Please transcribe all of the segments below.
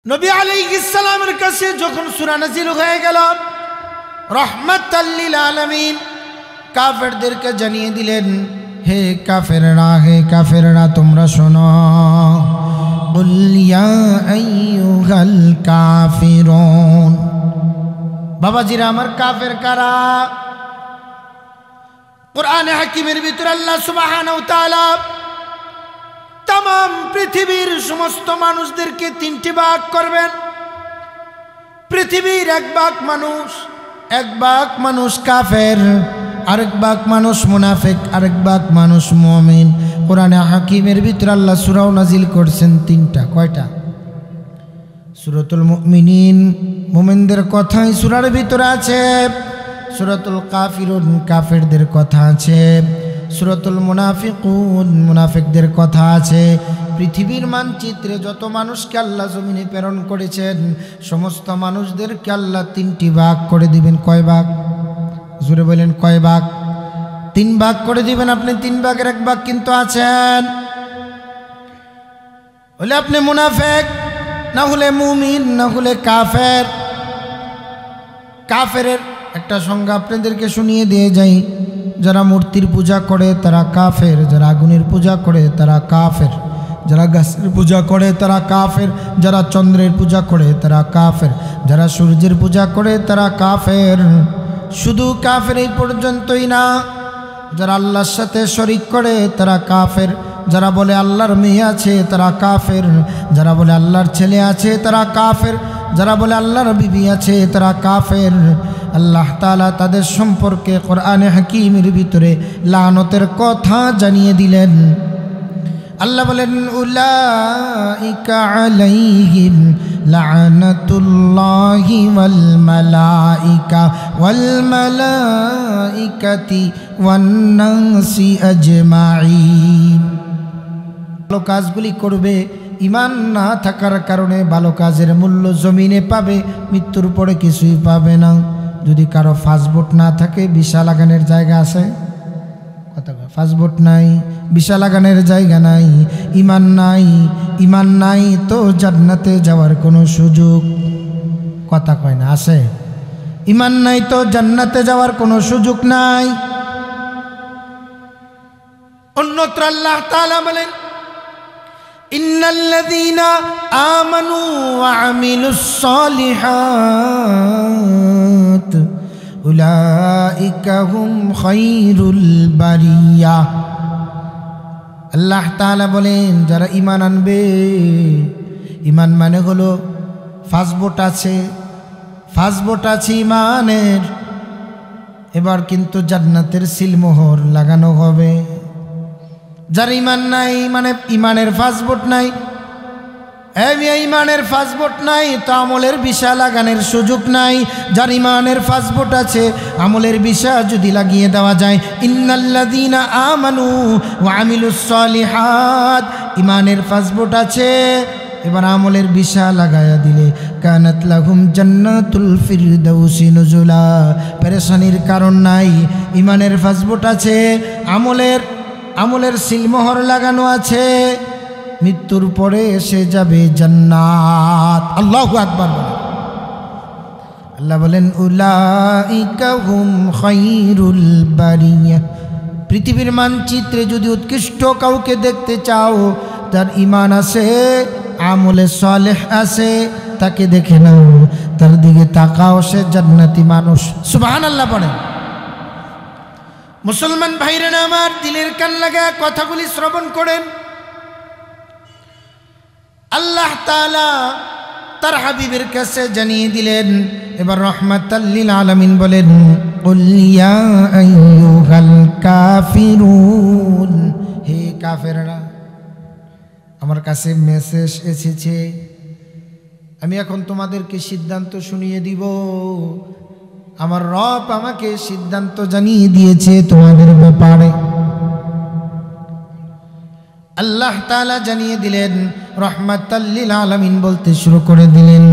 নবী আলাইহিস সালামের কাছে যখন সূরা নাযিল হয়ে গেল রাহমাতাল লিল আলামিন কাফেরদেরকে জানিয়ে দিলেন, হে কাফেররা তোমরা শোনো, কুল ইয়া আইয়ুহাল কাফিরুন। বাবাজিরা আমার, কাফের কারা? কুরআনে হাকিমের ভিতরে আল্লাহ সুবহানাহু ওয়া তাআলা तमाम पृथिवीर समस्त मानुषदेरके तीनटी भाग करबेन। पृथिवीर एक भाग मानुष काफेर, आरेक भाग मानुष मुनाफिक, आरेक भाग मानुष मुमिन। कुराने हाकिमेर भितरे आल्लाह सूरा नाजिल करছেন तीनटा। कयटा? सूरतुल मुमिनिन मुमिनদের কথাই সূরার ভিতরে আছে, सूरतुल काफिरुन काफिरদের কথা আছে, सूरतुल मुनाफिकुन मुनाफिकদের কথা আছে। পৃথিবীর মানচিত্রে যত মানুষকে আল্লাহ জমিনে প্রেরণ করেছেন সমস্ত মানুষদেরকে আল্লাহ তিনটি ভাগ করে দিবেন। কয় ভাগ? জোরে বলেন, কয় ভাগ? তিন ভাগ করে দিবেন। আপনি তিন ভাগের এক ভাগ কিন্তু আছেন, হলে আপনি মুনাফিক, না হলে মুমিন, না হলে কাফের। কাফেরের একটা সংজ্ঞা আপনাদেরকে শুনিয়ে দিয়ে যাই। যারা মূর্তির পূজা করে তারা কাফের, যারা আগুনের পূজা করে তারা কাফের, যারা গাছের পূজা করে তারা কাফের, যারা চন্দ্রের পূজা করে তারা কাফের, যারা সূর্যের পূজা করে তারা কাফের। শুধু কাফের এই পর্যন্তই না, যারা আল্লাহর সাথে শরীক করে তারা কাফের, যারা বলে আল্লাহর মেয়ে আছে তারা কাফের, যারা বলে আল্লাহর ছেলে আছে তারা কাফের, যারা বলে আল্লাহর বিবি আছে তারা কাফের। আল্লাহ তাআলা তাদের সম্পর্কে কোরআনে হাকিমের ভিতরে লানতের কথা জানিয়ে দিলেন। আল্লাহ বলেন, উলাইকা আলাইহিম লানাতুল্লাহি ওয়াল মালাইকাতি ওয়ান নাসি আজমাইন। ভালো কাজগুলি করবে, ইমান না থাকার কারণে ভালো কাজের মূল্য জমিনে পাবে, মৃত্যুর পরে কিছুই পাবে না। যদি কারো পাসপোর্ট না থাকে, ভিসা লাগানোর জায়গা আছে? কথা কয়, পাসপোর্ট নাই, ভিসা লাগানোর জায়গা নাই, ইমান নাই তো জান্নাতে যাওয়ার কোনো সুযোগ, কথা কয় না, আছে? ইমান নাই তো জান্নাতে যাওয়ার কোনো সুযোগ নাই। অন্যত্র আল্লাহ তাআলা বলেন, ইন্নাল্লাযীনা আমানু ওয়া আমিলুস সালিহাত উলাইকা হুম খায়রুল বারিয়া। আল্লাহ তাআলা বলেন, যারা ঈমান আনবে, ঈমান মানে হলো পাসপোর্ট আছে ঈমানের, এবার কিন্তু জান্নাতের সিলমোহর লাগানো হবে। যার ঈমান নাই, মানে ঈমানের পাসপোর্ট নাই, ঈমানের পাসপোর্ট নাই তো আমলের ভিসা লাগানোর সুযোগ নাই। যার ঈমানের পাসপোর্ট আছে, আমলের ভিসা যদি লাগিয়ে দেওয়া যায়, ইন্নাল্লাযীনা আমানু ওয়া আমিলুস সালিহাত, ঈমানের পাসপোর্ট আছে, এবার আমলের ভিসা লাগায়া দিলে, কানাত লাহুম জান্নাতুল ফিরদাউসি নুজুলা। পেরেশানির কারণ নাই, ঈমানের পাসপোর্ট আছে, আমলের সিলমোহর লাগানো আছে, মৃত্যুর পরে এসে যাবে জান্নাত। আল্লাহু আকবার। আল্লাহ বলেন, উলাইকা হুম খায়রুল বারিয়া। পৃথিবীর মানচিত্রে যদি উৎকৃষ্ট কাউকে দেখতে চাও, তার ঈমান আছে, আমলে সালেহ আছে, তাকে দেখে নাও, তার দিকে তাকাও, সে জান্নাতি মানুষ। সুবহানাল্লাহ পড়েন। মুসলমান ভাইরা আমার, দিলের কান লাগা কথাগুলি শ্রবণ করেন। আল্লাহ তাআলা তার হাবিবের কাছে জানিয়ে দিলেন। এবার রাহমাতাল লিল আলামিন বলেন, কুল ইয়া আইয়ুহাল কাফিরুন। হে কাফেররা, আমার কাছে মেসেজ এসেছে, আমি এখন তোমাদেরকে সিদ্ধান্ত শুনিয়ে দিব। আমার রব আমাকে সিদ্ধান্ত জানিয়ে দিয়েছে তোমাদের ব্যাপারে। আল্লাহ তাআলা জানিয়ে দিলেন, রাহমাতাল লিল আলামিন বলতে শুরু করে দিলেন,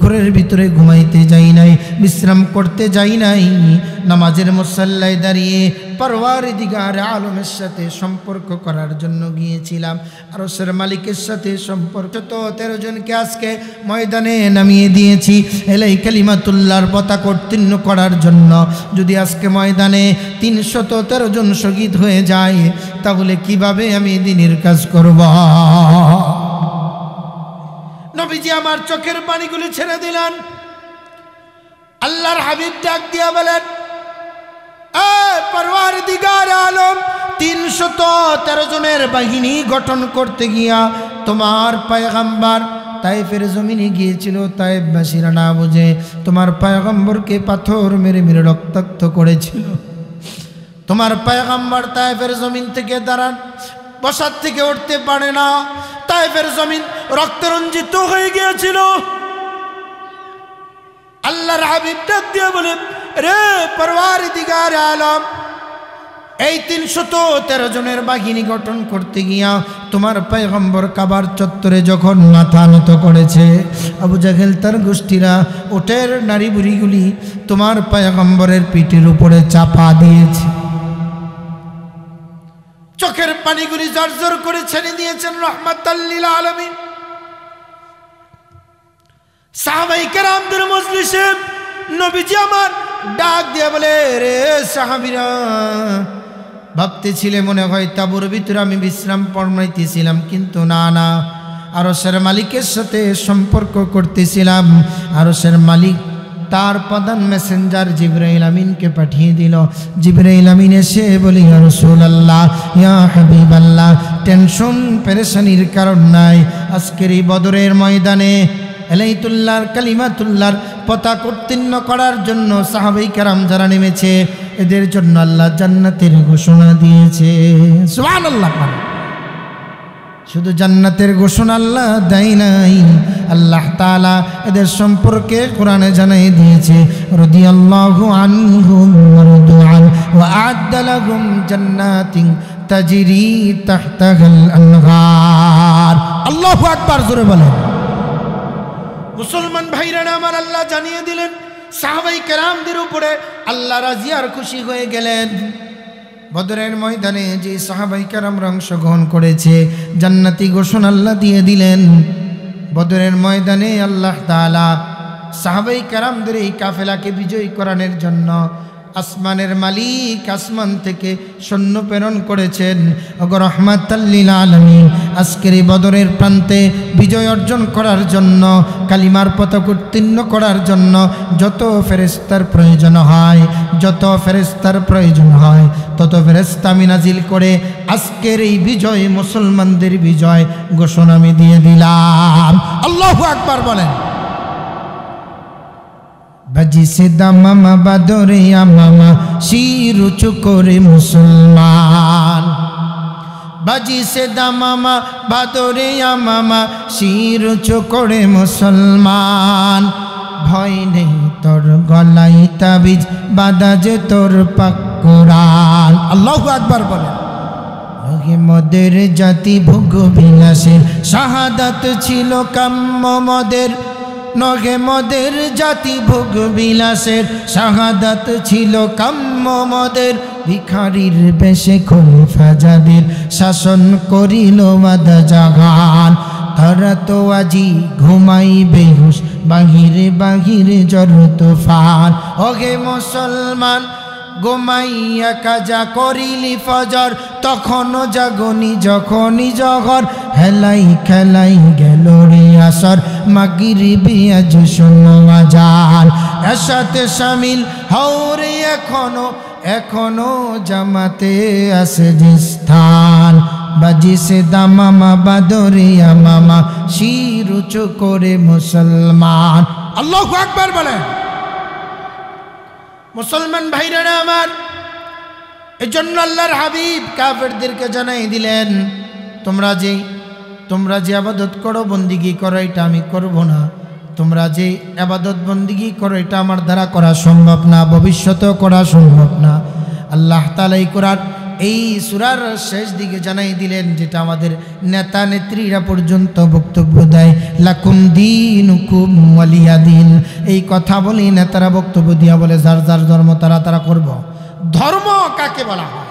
ঘরের ভিতরে ঘুমাইতে যাই নাই, বিশ্রাম করতে যাই নাই, নামাজের মুসাল্লায় দাঁড়িয়ে পরওয়ারদিগার আলমের সাথে সম্পর্ক করার জন্য গিয়েছিলাম, আরশের মালিকের সাথে সম্পর্ক। তো 13 জনকে আজকে ময়দানে নামিয়ে দিয়েছি এলাই কালিমাতুল্লাহর পতাকা উত্তীর্ণ করার জন্য। যদি আজকে ময়দানে 313 জন শহীদ হয়ে যায়, তাহলে কিভাবে আমি দ্বীনের কাজ করব? নবীজি আমার চোখের পানিগুলি ছেড়ে দিলেন। আল্লাহর হাবিব ডাক দিয়া বলেন, পরওয়ারদিগার আলম, 313 জনের বাহিনী গঠন করতে গিয়া তোমার পয়গম্বর তায়েফের জমিনে গিয়েছিল। তায়েফবাসীরা না বুঝে তোমার পয়গম্বরকে পাথর মেরে মেরে রক্তাক্ত করেছিল। তোমার পয়গম্বর তায়েফের জমিন থেকে দাঁড়ান বসার থেকে উঠতে পারে না। তায়েফের জমিন রক্তরঞ্জিত হয়ে গিয়েছিল। আল্লাহর হাবিব ডাক দিয়ে বলে, রে পরওয়ারদিগার আলম, এই 313 জনের বাহিনী গঠন করতে গিয়া তোমার পয়গম্বর কাবার চত্বরে যখন মাথা নত করেছে, আবু জাহেল তার গোষ্ঠীরা ওটের নারী বুড়িগুলি তোমার পয়গম্বরের পিঠের উপরে চাপা দিয়েছে। চোখের পানিগুলি জর্জর করে ছেড়ে দিয়েছেন রহমাতাল লিল আলামিন। সাহাবায়ে কেরামদের মজলিসে নবীজি আমার ডাক দিয়ে বলে, রে সাহাবীরা, ভাবতেছিলে মনে হয় তাঁবুর ভিতরে আমি বিশ্রাম ফরমাইতেছিলাম, কিন্তু না না, আরশের মালিকের সাথে সম্পর্ক করতেছিলাম। আরশের মালিক তার প্রধান মেসেঞ্জার জিবরাইল আমিনকে পাঠিয়ে দিল। জিবরাইল আমিন এসে বলি, ইয়া রাসূলুল্লাহ, ইয়া হাবিবাল্লাহ, টেনশন পেরেশানির কারণ নাই। আজকের এই বদরের ময়দানে এলাইতুল্লাহর কালিমাতুল্লাহর পতাকা উত্তীর্ণ করার জন্য সাহাবায়ে কেরাম যারা নেমেছে, এদের জন্য আল্লাহ জান্নাতের ঘোষণা দিয়েছে। সুবহানাল্লাহ। শুধু জান্নাতের ঘোষণা আল্লাহ দেয় নাই, আল্লাহ তাআলা এদের সম্পর্কে কোরআনে জানিয়ে দিয়েছে, রাদিয়াল্লাহু আনহুম ওয়া রাদু আন ওয়া আ'আদ্দা লাহুম জান্নাতিন তাজরি তাহতাহাল আনহার। আল্লাহু আকবার, জোরে বলেন। মুসলমান ভাইরা আমার, আল্লাহ জানিয়ে দিলেন সাহাবায়ে কেরামদের উপরে আল্লাহ রাজি আর খুশি হয়ে গেলেন। বদরের ময়দানে যে সাহাবায়ে কেরামরা অংশগ্রহণ করেছে, জান্নাতি ঘোষণা আল্লাহ দিয়ে দিলেন। বদরের ময়দানে আল্লাহ তাআলা সাহাবায়ে কেরামদের এই কাফেলাকে বিজয়ী করানোর জন্য আসমানের মালিক আসমান থেকে সৈন্য প্রেরণ করেছেন। ওগো রহমাতাল লিল আলামিন, আজকের এই বদরের প্রান্তে বিজয় অর্জন করার জন্য, কালিমার পতাকা উত্তীর্ণ করার জন্য যত ফেরেশতার প্রয়োজন হয়, তত ফেরেশতা আমি নাজিল করে আজকের এই বিজয়, মুসলমানদের বিজয় ঘোষণা আমি দিয়ে দিলাম। আল্লাহু আকবার বলেন। বাজিছে দামামা বাদরে আমামা, শির উঁচু করে মুসলমান। বাজিছে দামামা বাদরে আমামা, শির উঁচু করে মুসলমান। ভয় নেই তোর গলায় তাবিজ, বাঁধা যে তোর পাক কোরআন। আল্লাহু আকবার বলেন। নহে মদের জাতি ভোগ বিলাসের, শাহাদাত ছিল কাম্য মদের। নহে মদের জাতি ভোগ বিলাসের, শাহাদাত ছিল কাম্য মদের। ভিখারির বেশে খলিফা যাদের, শাসন করিল মাদা জাগান। তারা তো আজি ঘুমাই বেহুশ, বাহিরে বাহিরে জ্বর তুফান। ওহে মুসলমান, ঘুমাইয়া কাজা করিলি ফজর, তখনও জাগনি যখনই জহর। হেলাই খেলাই গেল রে আসর, মাগরিবি আজ শোনো আজান। এসাতে শামিল হও রে এখনো জামাতে আছে যে স্থান। বাজিছে দামামা বাদরে আমামা, শির উঁচু করে মুসলমান। আল্লাহু আকবার বলেন। মুসলমান ভাইরা আমার, এজন্য আল্লাহর হাবিব কাফেরদেরকে জানাই দিলেন, তোমরা যে ইবাদত করো, বন্দিগি করো, এটা আমি করব না। তোমরা যে ইবাদত বন্দিগি করো, এটা আমার দ্বারা করা সম্ভব না, ভবিষ্যতেও করা সম্ভব না। আল্লাহ তাআলা এই কোরআন এই সূরার শেষ দিকে জানাই দিলেন, যেটা আমাদের নেতা নেত্রীরা পর্যন্ত বক্তব্য দেয়, লাকুম দীনুকুম ওয়ালিয়া দীন। এই কথা বলি নেতারা বক্তব্য দিয়া বলে যার যার ধর্ম তারা করব। ধর্ম কাকে বলা হয়?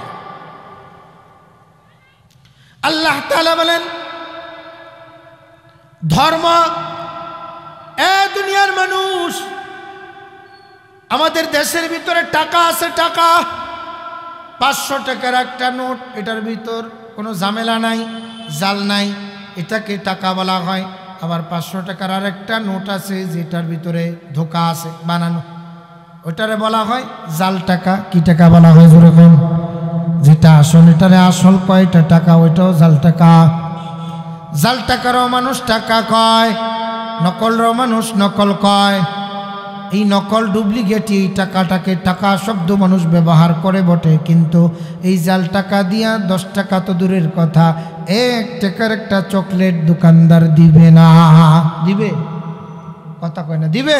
আল্লাহ তাআলা বলেন ধর্ম, দুনিয়ার মানুষ, আমাদের দেশের ভিতরে টাকা আছে, টাকা 500 টাকার একটা নোট, এটার ভিতর কোনো ঝামেলা নাই, জাল নাই, এটাকে টাকা বলা হয়। আবার 500 টাকার আরেকটা নোট আছে যেটার ভিতরে ধোঁকা আছে, বানানো, ওটারে বলা হয় জাল টাকা। কি টাকা বলা হয় যেরকম? যেটা আসল, এটারে আসল কয়টা টাকা, ওইটাও জাল টাকা। জাল টাকারও মানুষ টাকা কয়, নকলরও মানুষ নকল কয়। এই নকল ডুপ্লিকেট এই টাকাটাকে টাকা শব্দ মানুষ ব্যবহার করে বটে, কিন্তু এই জাল টাকা দিয়া 10 টাকা তো দূরের কথা, 1 টাকার একটা চকলেট দোকানদার দিবে না। দিবে? কথা কয় না, দিবে?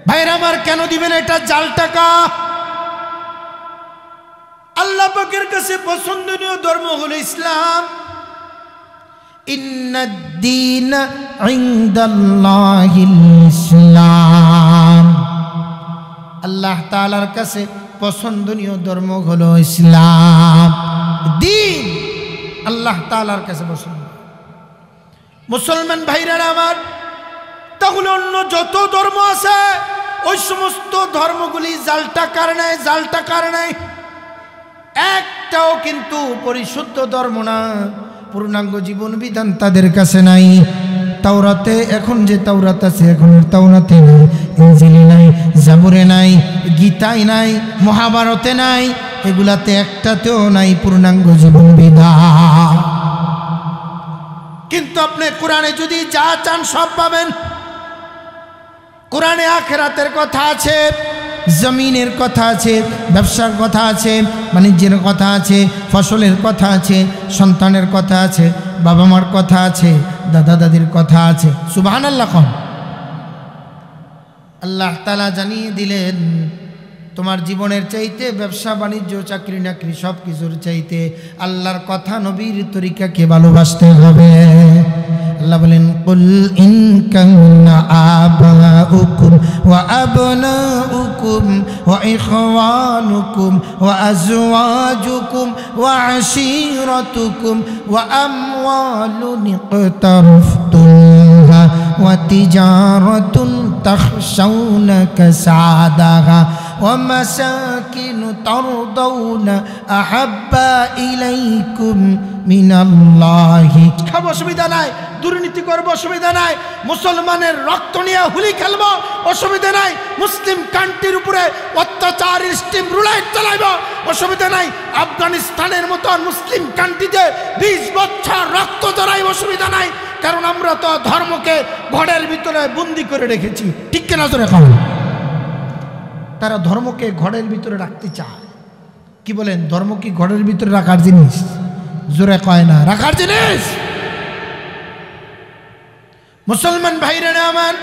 ভাইরা আমার, কেন দিবেন? এটা জাল টাকা। আল্লাহ পাকের কাছে পছন্দনীয় ধর্ম হলো ইসলাম। ইন্নাদ-দীন ইনদাল্লাহিল ইসলাম। আল্লাহ তাআলার কাছে পছন্দনীয় ধর্ম হলো ইসলাম। দ্বীন আল্লাহ তাআলার কাছে পছন্দ। মুসলমান ভাইরা আমার, তাহলে অন্য যত ধর্ম আছে ওই সমস্ত ধর্মগুলি জাল টাকার নেয়, জাল টাকার নেয়। একটাও কিন্তু পরিশুদ্ধ ধর্ম না, পূর্ণাঙ্গ জীবন বিধান তাদের কাছে নাই। তাওরাতে, এখন যে তাওরাত আছে, এখনের তাওরাতে নাই, ইনজিলে নাই, জাবুরে নাই, গীতায় নাই, মহাভারতে নাই, এগুলাতে একটাতেও নাই পূর্ণাঙ্গ জীবন বিধান। কিন্তু আপনি কোরআনে যদি যা চান সব পাবেন। কোরআনে আখিরাতের কথা আছে, জমিনের কথা আছে, ব্যবসার কথা আছে, বাণিজ্যের কথা আছে, ফসলের কথা আছে, সন্তানের কথা আছে, বাবা মার কথা আছে, দাদা দাদির কথা আছে। সুবহানাল্লাহ। আল্লাহ তাআলা জানিয়ে দিলেন তোমার জীবনের চাইতে, ব্যবসা বাণিজ্য চাকরি নাকরি সব কিছুর চাইতে আল্লাহর কথা নবীর তরিকাকে ভালোবাসতে হবে। আল্লাহ বলেন কুল ইন কানা আবাউকুম ওয়া আবনাউকুম ওয়া ইখওয়ানুকুম ওয়া আজওয়াজুকুম ওয়া আশীরাতুকুম ওয়া আমওয়ালুন ইকতারাফতুমহা ওয়া তিজারাতুন তাখশাউনা কাসাদাহা ওয়া মাসাকিন তারদাউনা আহাব্বা ইলাইকুম মিনাল্লাহি। খাবো অসুবিধা নাই, দুর্নীতি করবো অসুবিধা নাই, মুসলমানের রক্ত নিয়ে হুলি খেলবো অসুবিধা নাই, মুসলিম কান্ট্রির উপরে অত্যাচার স্টিম রুলাইট চালাইব অসুবিধা নাই, আফগানিস্তানের মতন মুসলিম কান্ট্রিতে 20 বছর রক্ত জড়াই অসুবিধা নাই, কারণ আমরা তো ধর্মকে ঘরের ভিতরে বন্দি করে রেখেছি। ঠিক কিনা জোরে খাবো? তারা ধর্মকে ঘরের ভিতরে রাখতে চায়। কি বলেন? ধর্ম কি ঘরের ভিতরে রাখার জিনিস? জোরে কয় না, রাখার জিনিস। মুসলমান ভাইরা আমার,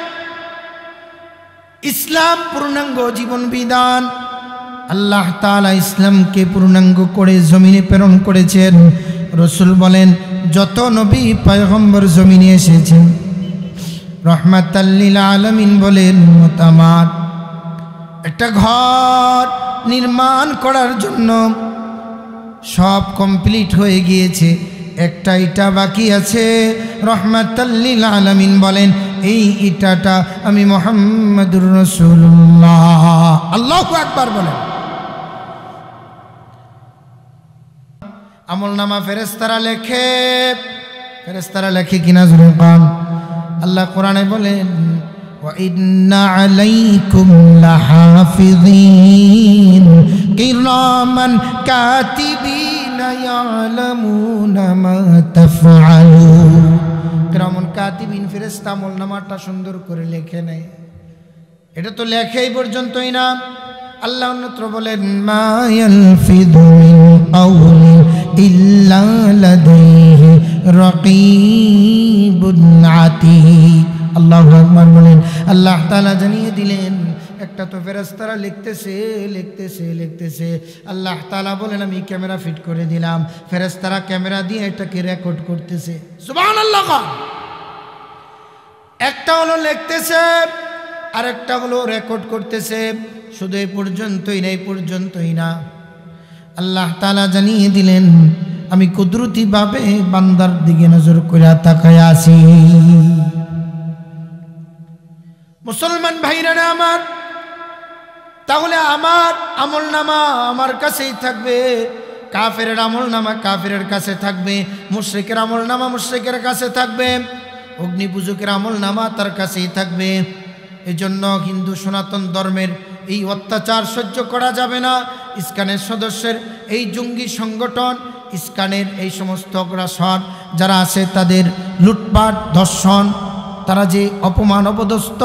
ইসলাম পূর্ণাঙ্গ জীবন বিধান। আল্লাহ তাআলা ইসলামকে পূর্ণাঙ্গ করে জমিনে প্রেরণ করেছেন। রাসূল বলেন যত নবী পয়গম্বর জমিনে এসেছেন রাহমাতাল লিল আলামিন বলেন উম্মত আমার, একটা ঘর নির্মাণ করার জন্য সব কমপ্লিট হয়ে গিয়েছে, একটা ইটা বাকি আছে। রাহমাতাল লিল আলামিন বলেন এই ইটাটা আমি মুহাম্মাদুর রাসূলুল্লাহ। আল্লাহু আকবার বলেন। আমলনামা ফেরেশতারা লেখে, ফেরেশতারা লেখে কিনা জোরে বলেন। আল্লাহ কোরআনে বলেন ওয়া ইন্না আলাইকুম লাহাফিযিন কিরামান কাতিবিনা ইয়ালামুনা মা তাফআলুন। কিরামান কাতিবিন ফেরেশতা আমলনামাটা সুন্দর করে লেখে নেয়। এটা তো লেখেই পর্যন্তই না, আল্লাহ অন্যত্র বলেন মা ইয়ালফিযু মিন কাওলিন ইল্লা লাদাইহি রাকীবুন আতীদ। আল্লাহু আকবার বলেন। আল্লাহ তাআলা জানিয়ে দিলেন একটা তো ফেরেশতারা লিখতেছে লিখতেছে লিখতেছে, আল্লাহ তাআলা বলেন আমি ক্যামেরা ফিট করে দিলাম, ফেরেশতারা ক্যামেরা দিয়ে এটাকে রেকর্ড করতেছে। সুবহানাল্লাহ। একটা হলো লিখতেছে, আরেকটা হলো রেকর্ড করতেছে। শুধু এই পর্যন্তই না, আল্লাহ তাআলা জানিয়ে দিলেন আমি কুদরতিভাবে বান্দার দিকে নজর করে তাকায় আছি। মুসলমান ভাইরা আমার, তাহলে আমার আমলনামা আমার কাছেই থাকবে, কাফেরের আমলনামা কাফেরের কাছে থাকবে, মুশরিকের আমলনামা মুশরিকের কাছে থাকবে, অগ্নিপূজকের আমলনামা তার কাছেই থাকবে। এজন্য হিন্দু সনাতন ধর্মের এই অত্যাচার সহ্য করা যাবে না। ইস্কনের সদস্যের এই জঙ্গি সংগঠন, ইস্কনের এই সমস্ত অগ্রাসন যারা আছে তাদের লুটপাট ধর্ষণ, তারা যে অপমান অপদস্থ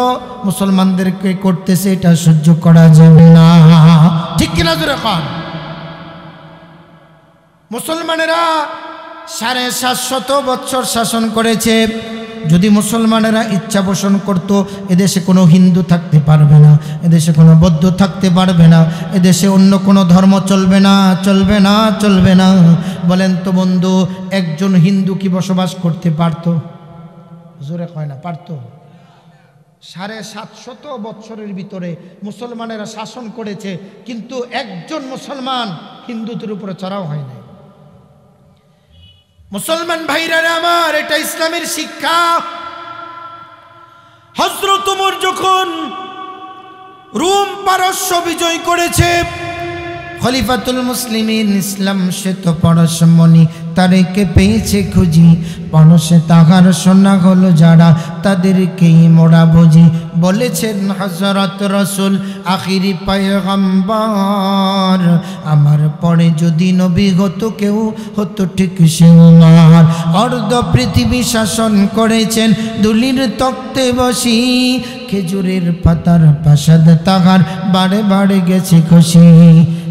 মুসলমানদেরকে করতেছে, এটা সহ্য করা যাবে না। ঠিক কিনা জোরে কন? মুসলমানেরা 750 বছর শাসন করেছে। যদি মুসলমানেরা ইচ্ছা পোষণ করত, এদেশে কোনো হিন্দু থাকতে পারবে না, এদেশে কোনো বৌদ্ধ থাকতে পারবে না, এদেশে অন্য কোনো ধর্ম চলবে না, চলবে না, চলবে না। বলেন তো বন্ধু, একজন হিন্দু কি বসবাস করতে পারত? জোরে কয় না, পারত? 750 বছরের ভিতরে মুসলমানেরা শাসন করেছে, কিন্তু একজন মুসলমান হিন্দুদের উপরে চড়াও হয় নাই। মুসলমান ভাইরা আমার, এটা ইসলামের শিক্ষা। হযরত ওমর যখন রোম পারস্য বিজয় করেছে, খলিফাতুল মুসলিমিন ইসলাম সে তো পরশমণি তারেকে পেয়েছে খুঁজি, পরশে তাহার সোনা হলো যারা তাদেরকেই মোরা বুঝি, বলেছেন হযরত রাসূল আখিরি পয়গম্বর, আমার পরে যদি নবী হতো কেউ হতো ঠিক সে উমর। অর্ধ পৃথিবী শাসন করেছেন দুলির তক্তে বসি, খেজুরের পাতার প্রাসাদ তাহার বাড়ে বাড়ে গেছে খুশি।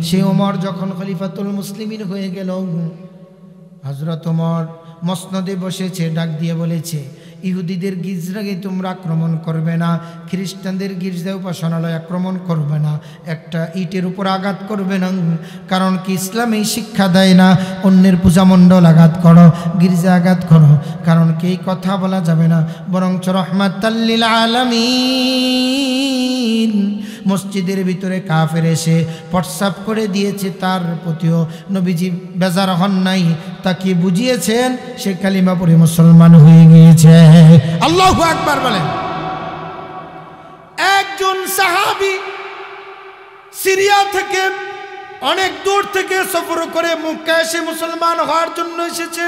সে ওমর যখন খলিফাতুল মুসলিমিন হয়ে গেল, হযরত ওমর মসনদে বসেছে, ডাক দিয়ে বলেছে, ইহুদিদের গির্জাকে তোমরা আক্রমণ করবে না, খ্রিস্টানদের গির্জা উপাসনালয় আক্রমণ করবে না, একটা ইটের উপর আঘাত করবে না। কারণ কি ইসলাম এই শিক্ষা দেয় না অন্যের পূজামণ্ডল আঘাত করো, গির্জা আঘাত করো। কারণ কি এই কথা বলা যাবে না, বরঞ্চ রাহমাতাল লিল আলামিন মসজিদের ভিতরে কাফের এসে প্রস্রাব করে দিয়েছে, তার প্রতিও নবীজি বেজার হন নাই, তাকে বুঝিয়েছেন, সে কালিমা পড়ে মুসলমান হয়ে গিয়েছে। আল্লাহু আকবার বলেন। একজন সাহাবী সিরিয়া থেকে অনেক দূর থেকে সফর করে মক্কা এসে মুসলমান হওয়ার জন্য এসেছে।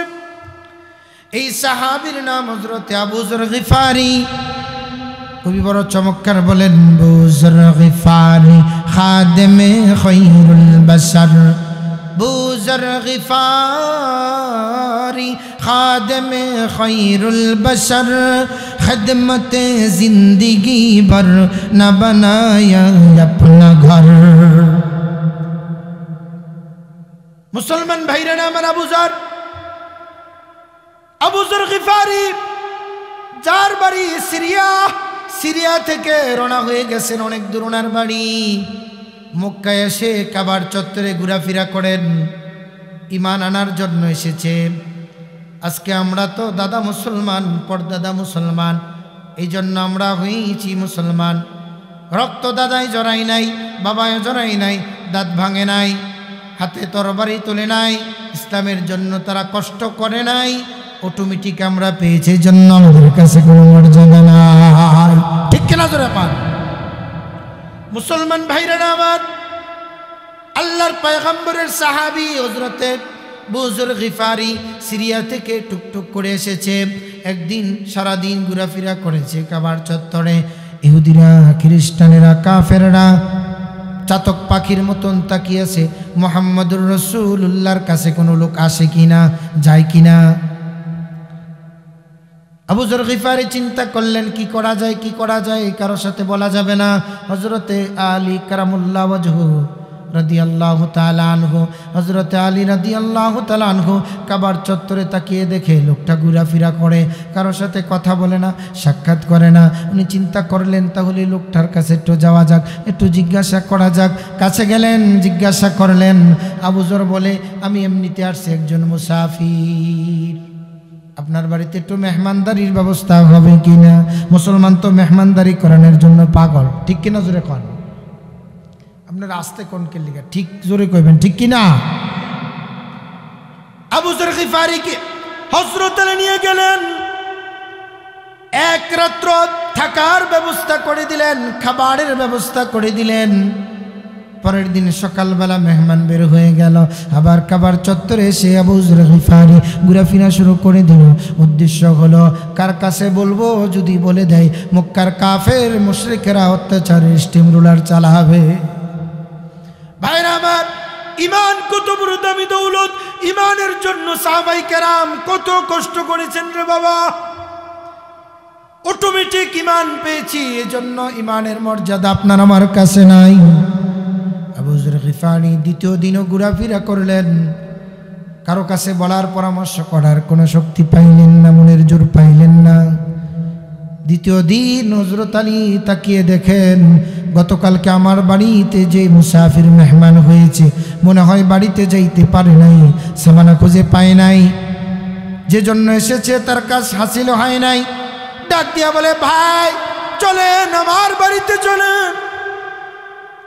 এই সাহাবীর নাম হযরত আবু যর গিফারি। খুবই বড় চমৎকার বলেন, আবু যর গিফারি খাদেমে খায়রুল বাশার, আবু যর গিফারি খাদেমে খায়রুল বাশার, খিদমতে জিंदगी भर न बनाया अपना घर। মুসলমান ভাইরা আমার, আবু যর গিফারি যার বাড়ি সিরিয়া থেকে রওনা হয়ে গেছেন অনেক দূর ওনার বাড়ি। মক্কায় এসে কাবার চত্বরে ঘোরাফেরা করেন, ঈমান আনার জন্য এসেছে। আজকে আমরা তো দাদা মুসলমান, পরদাদা মুসলমান, এই জন্য আমরা হয়েছি মুসলমান। রক্ত দাদাই জড়াই নাই, বাবায় জড়াই নাই, দাঁত ভাঙে নাই, হাতে তরবারি তোলে নাই, ইসলামের জন্য তারা কষ্ট করে নাই, অটোমেটিক আমরা পেয়েছি, জন্য আমাদের কাছে কোনো মর্যাদা নাই। ঠিক কিনা জোরে পান? মুসলমান ভাইরা আমার, আল্লাহর পয়গম্বরের সাহাবী হযরতে আবু যর গিফারি সিরিয়া থেকে টুকটুক করে এসেছে। একদিন সারাদিন ঘোরাফেরা করেছে কাবার চত্বরে। ইহুদিরা, খ্রিস্টানেরা, কাফেররা চাতক পাখির মতন তাকিয়েছে মুহাম্মদুর রাসূলুল্লাহর কাছে কোনো লোক আসে কিনা, যায় কিনা। আবু যর গিফারি চিন্তা করলেন কি করা যায়, কি করা যায়, কারোর সাথে বলা যাবে না। হযরতে আলী কারামুল্লাহ ওয়াজহু রাদিয়াল্লাহু তাআলা আনহু, হযরতে আলী রাদিয়াল্লাহু তাআলা আনহু কাবার চত্বরে তাকিয়ে দেখে লোকটা ঘোরাফেরা করে, কারোর সাথে কথা বলে না, সাক্ষাৎ করে না। উনি চিন্তা করলেন তাহলে লোকটার কাছে একটু যাওয়া যাক, একটু জিজ্ঞাসা করা যাক। কাছে গেলেন, জিজ্ঞাসা করলেন। আবু যর বলে, আমি এমনিতে আসছি, একজন মুসাফির। আপনার বাড়িতে একটু মেহমানদারির ব্যবস্থা হবে কিনা? মুসলমান তো মেহমানদারি করানোর জন্য পাগল, ঠিক কিনা জোরে কন। আপনার আসতে কোনকে লিখা ঠিক জোরে কইবেন, ঠিক কিনা? আবু যর গিফারিকে হযরত আলী নিয়ে গেলেন, এক রাত্র থাকার ব্যবস্থা করে দিলেন, খাবারের ব্যবস্থা করে দিলেন। পরের দিন সকালবেলা মেহমান বের হয়ে গেল, আবার কাবার চত্বরে এসে আবু যর গিফারি ঘোরাফেরা শুরু করে দিল। উদ্দেশ্য হলো কার কাছে বলবো, যদি বলে দেয় মক্কার কাফের মুশরিকেরা অত্যাচারের স্টিম রুলার চালাবে। ভাইরা আমার, ইমান কত বড় দামি দৌলত, ইমানের জন্য সাহাবায়ে কেরাম কত কষ্ট করেছেন রে বাবা। অটোমেটিক ইমান পেয়েছি, এজন্য ইমানের মর্যাদা আপনার আমার কাছে নাই। আবু যর গিফারি দ্বিতীয় দিনও ঘোরাফেরা করলেন, কারো কাছে বলার পরামর্শ করার কোনো শক্তি পাইলেন না, মনের জোর পাইলেন না। দ্বিতীয় দিন হযরত আলী তাকিয়ে দেখেন, গতকালকে আমার বাড়িতে যে মুসাফির মেহমান হয়েছে, মনে হয় বাড়িতে যাইতে পারে নাই, সামানা খুঁজে পায় নাই, যে জন্য এসেছে তার কাজ হাসিল হয় নাই। ডাক দিয়া বলে, ভাই চলেন আমার বাড়িতে চলেন।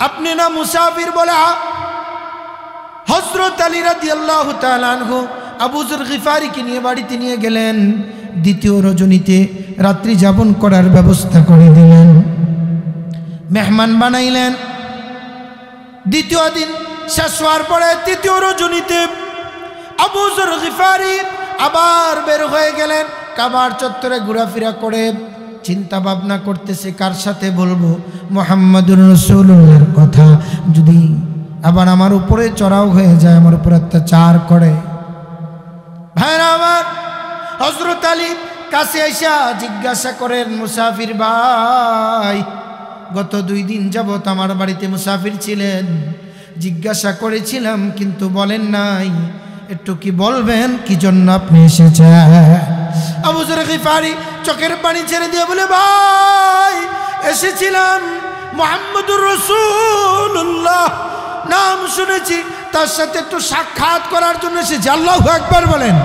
আপনি না মুসাফির? বলে হযরত আলী রাদিয়াল্লাহু তাআলা আনহু আবু যর গিফারিকে নিয়ে বাড়িতে নিয়ে গেলেন। দ্বিতীয় রজনীতে রাত্রি যাপন করার ব্যবস্থা করে দিলেন, মেহমান বানাইলেন। দ্বিতীয় দিন শেষ হওয়ার পরে তৃতীয় রজনীতে আবু যর গিফারি আবার বের হয়ে গেলেন, কাবার চত্বরে ঘোরাফেরা করে চিন্তা ভাবনা করতেছে কার সাথে বলবো মুহাম্মাদুর রাসূলুল্লাহর কথা, যদি আবার আমার উপরে চড়াও হয়ে যায়, আমার উপর অত্যাচার করে। ভাইরা আমার, হযরত আলী কাছে আইসা জিজ্ঞাসা করেন, মুসাফির ভাই গত 2 দিন যাবত আমার বাড়িতে মুসাফির ছিলেন, জিজ্ঞাসা করেছিলাম কিন্তু বলেন নাই, একটু কি বলবেন কি জন্য আপনি এসেছেন? আবু যর গিফারি চোখের পানি ছেড়ে দিয়ে বলে, ভাই এসেছিলাম মুহাম্মদুর রাসূলুল্লাহ নাম শুনেছি, তার সাথে একটু সাক্ষাৎ করার জন্য এসেছি। আল্লাহু আকবার বলেন।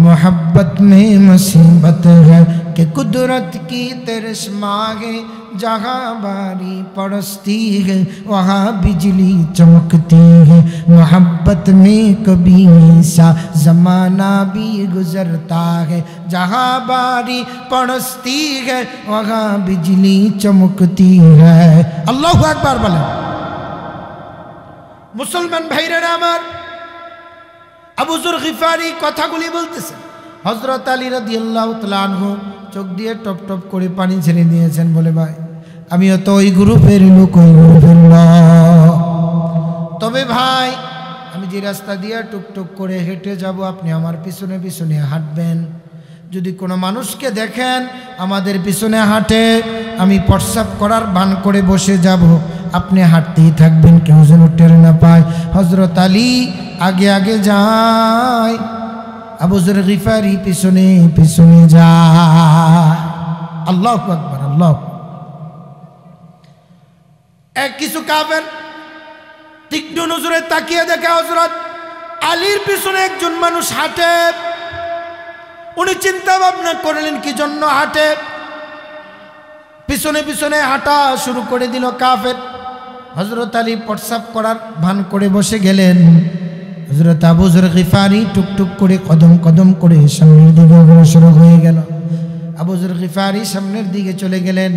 मोहब्बत में मुसीबत है कि कुदरत की तरस मांगे, जहाँ बारी पड़ती है वहाँ बिजली चमकती है। मोहब्बत में कभी ऐसा ज़माना भी गुजरता है, जहाँ बारी पड़ती है वहाँ बिजली चमकती है। अल्लाहु अकबर बोलें। मुसलमान भाईरा আমার, আবু যর গিফারি কথাগুলি বলতেছেন, হযরত আলী রাদিয়াল্লাহু তাআলা আনহু চোখ দিয়ে টপ টপ করে পানি ছেড়ে দিয়েছেন। বলে, ভাই আমিও তো ওই গ্রুপের লোক, ওই গ্রুপের লোক, তবে ভাই আমি যে রাস্তা দিয়ে টুকটুক করে হেঁটে যাব, আপনি আমার পিছনে পিছনে হাঁটবেন। যদি কোনো মানুষকে দেখেন আমাদের পিছনে হাঁটে, আমি প্রস্রাব করার ভান করে বসে যাব, আপনি হাঁটতেই থাকবেন, কেউ যেন টের না পায়। হযরত আলী আগে আগে যায়, আবু যর গিফারি পিছনে পিছনে যায়। আল্লাহু আকবার, আল্লাহ। এক কিছু কাফের তীক্ষ্ণ নজরে তাকিয়ে দেখে হযরত আলীর পিছনে একজন মানুষ হাঁটে। উনি চিন্তা ভাবনা করলেন কি জন্য হাঁটে, পিছনে পিছনে হাঁটা শুরু করে দিল কাফের। হযরত আলী প্রস্রাব করার ভান করে বসে গেলেন। হযরত আবু যর গিফারি টুকটুক করে কদম কদম করে সামনের দিকে অগ্রসর হয়ে গেল। আবু যর গিফারি সামনের দিকে চলে গেলেন।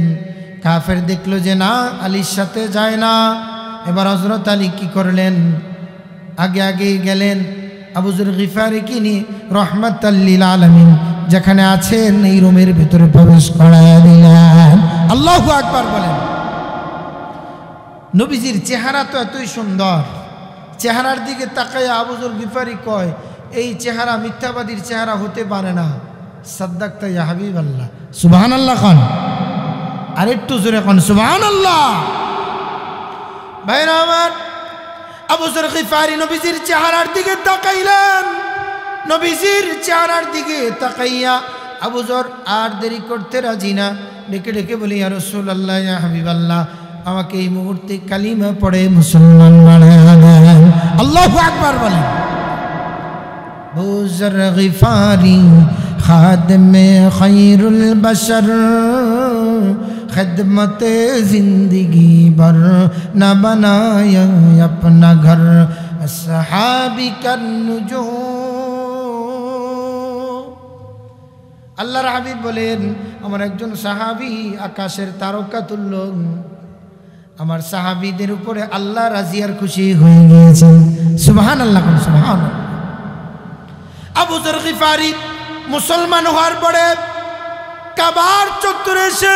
কাফের দেখলো যে না, আলীর সাথে যায় না। এবার হযরত আলী কি করলেন, আগে আগে গেলেন, আবু যর গিফারিকে নিয়ে রাহমাতাল লিল আলামিন যেখানে আছেন এই রুমের ভিতরে প্রবেশ করায় দিলেন। আল্লাহু আকবার বলেন। নবীজির চেহারা তো এতই সুন্দর, চেহারার দিকে তাকায় আবু যর গিফারি কয়, এই চেহারা মিথ্যাবাদীর চেহারা হতে পারে না। সাদ্দাকতা ইয়া হাবিবাল্লাহ, সুবহানাল্লাহ খান, আর একটু জোরে খান সুবহানাল্লাহ। ভাইরা আমার, আবু যর গিফারি নবীজির চেহারার দিকে তাকাইলেন। নবীজির চেহারার দিকে তাকাইয়া আবু যর আর দেরি করতে রাজি না, ডেকে ডেকে বলি, ইয়া রাসূলুল্লাহ, ইয়া হাবিবাল্লাহ, আমাকে এই মুহূর্তে কালিমা পড়ে মুসলমান বানায় দেন। আল্লাহু আকবার বলেন। अबू ज़र ग़िफ़ारी खादिमे खैरुल बशर खिदमत ज़िंदगी भर न बनाया अपना घर सहाबी कन्नुजूम। আল্লাহর হাবিব বলেন আমার একজন সাহাবী আকাশের তারকা তুল্য, আমার সাহাবীদের উপরে আল্লাহ রাজি আর খুশি হয়ে গিয়েছেন। সুবহানাল্লাহ, সুবহানাল্লাহ। আবু যর গিফারি মুসলমান হওয়ার পরে কাবার চত্বরে এসে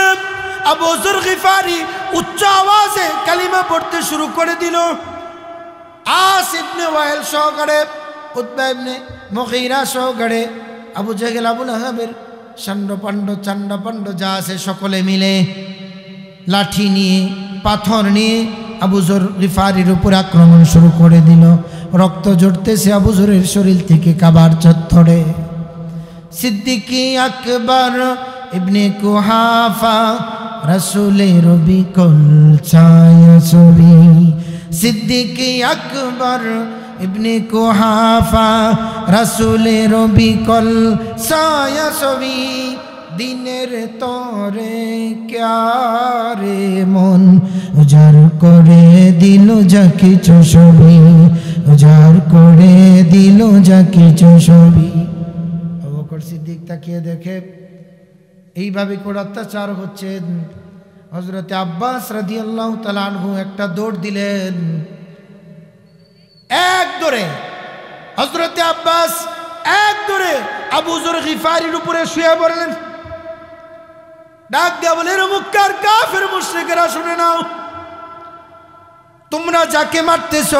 আবু যর গিফারি উচ্চ আওয়াজে কালিমা পড়তে শুরু করে দিল। আস ইবনে ওয়াইল সহকারে, উতবা ইবনে মুগীরা সহকারে, আবু জাহেল, আবু লাহাবের ষণ্ড পাণ্ড চাণ্ড পাণ্ড যা আছে সকলে মিলে লাঠি নিয়ে পাথর নিয়ে আবু যর গিফারির উপর আক্রমণ শুরু করে দিল। রক্ত ঝরতেছে আবু যরের শরীর থেকে কাবার চত্বরে। সিদ্দিকি আকবর ইবনে কুহাফা রাসূলের বিকল ছায়া ছবি। সিদ্দিকি আকবর ইবনে কুহাফা রাসূলের বিকল ছায়া ছবি। দিনের তরে ক্যারে মন উজাড় করে দিল যা কিছু ছবি, উজাড় করে দিল যা কিছু ছবি। আবু বকর সিদ্দিক তাকিয়ে দেখে এইভাবে করে অত্যাচার হচ্ছে। হযরতে আব্বাস রাদিয়াল্লাহু তাআলা আনহু একটা দৌড় দিলেন। এক দৌড়ে হযরতে আব্বাস এক দৌড়ে আবু যর গিফারির উপরে শুয়ে পড়লেন। ডাক দিয়া বলে, মক্কার কাফের মুশরিকেরা শুনে নাও, তোমরা যাকে মারতেছ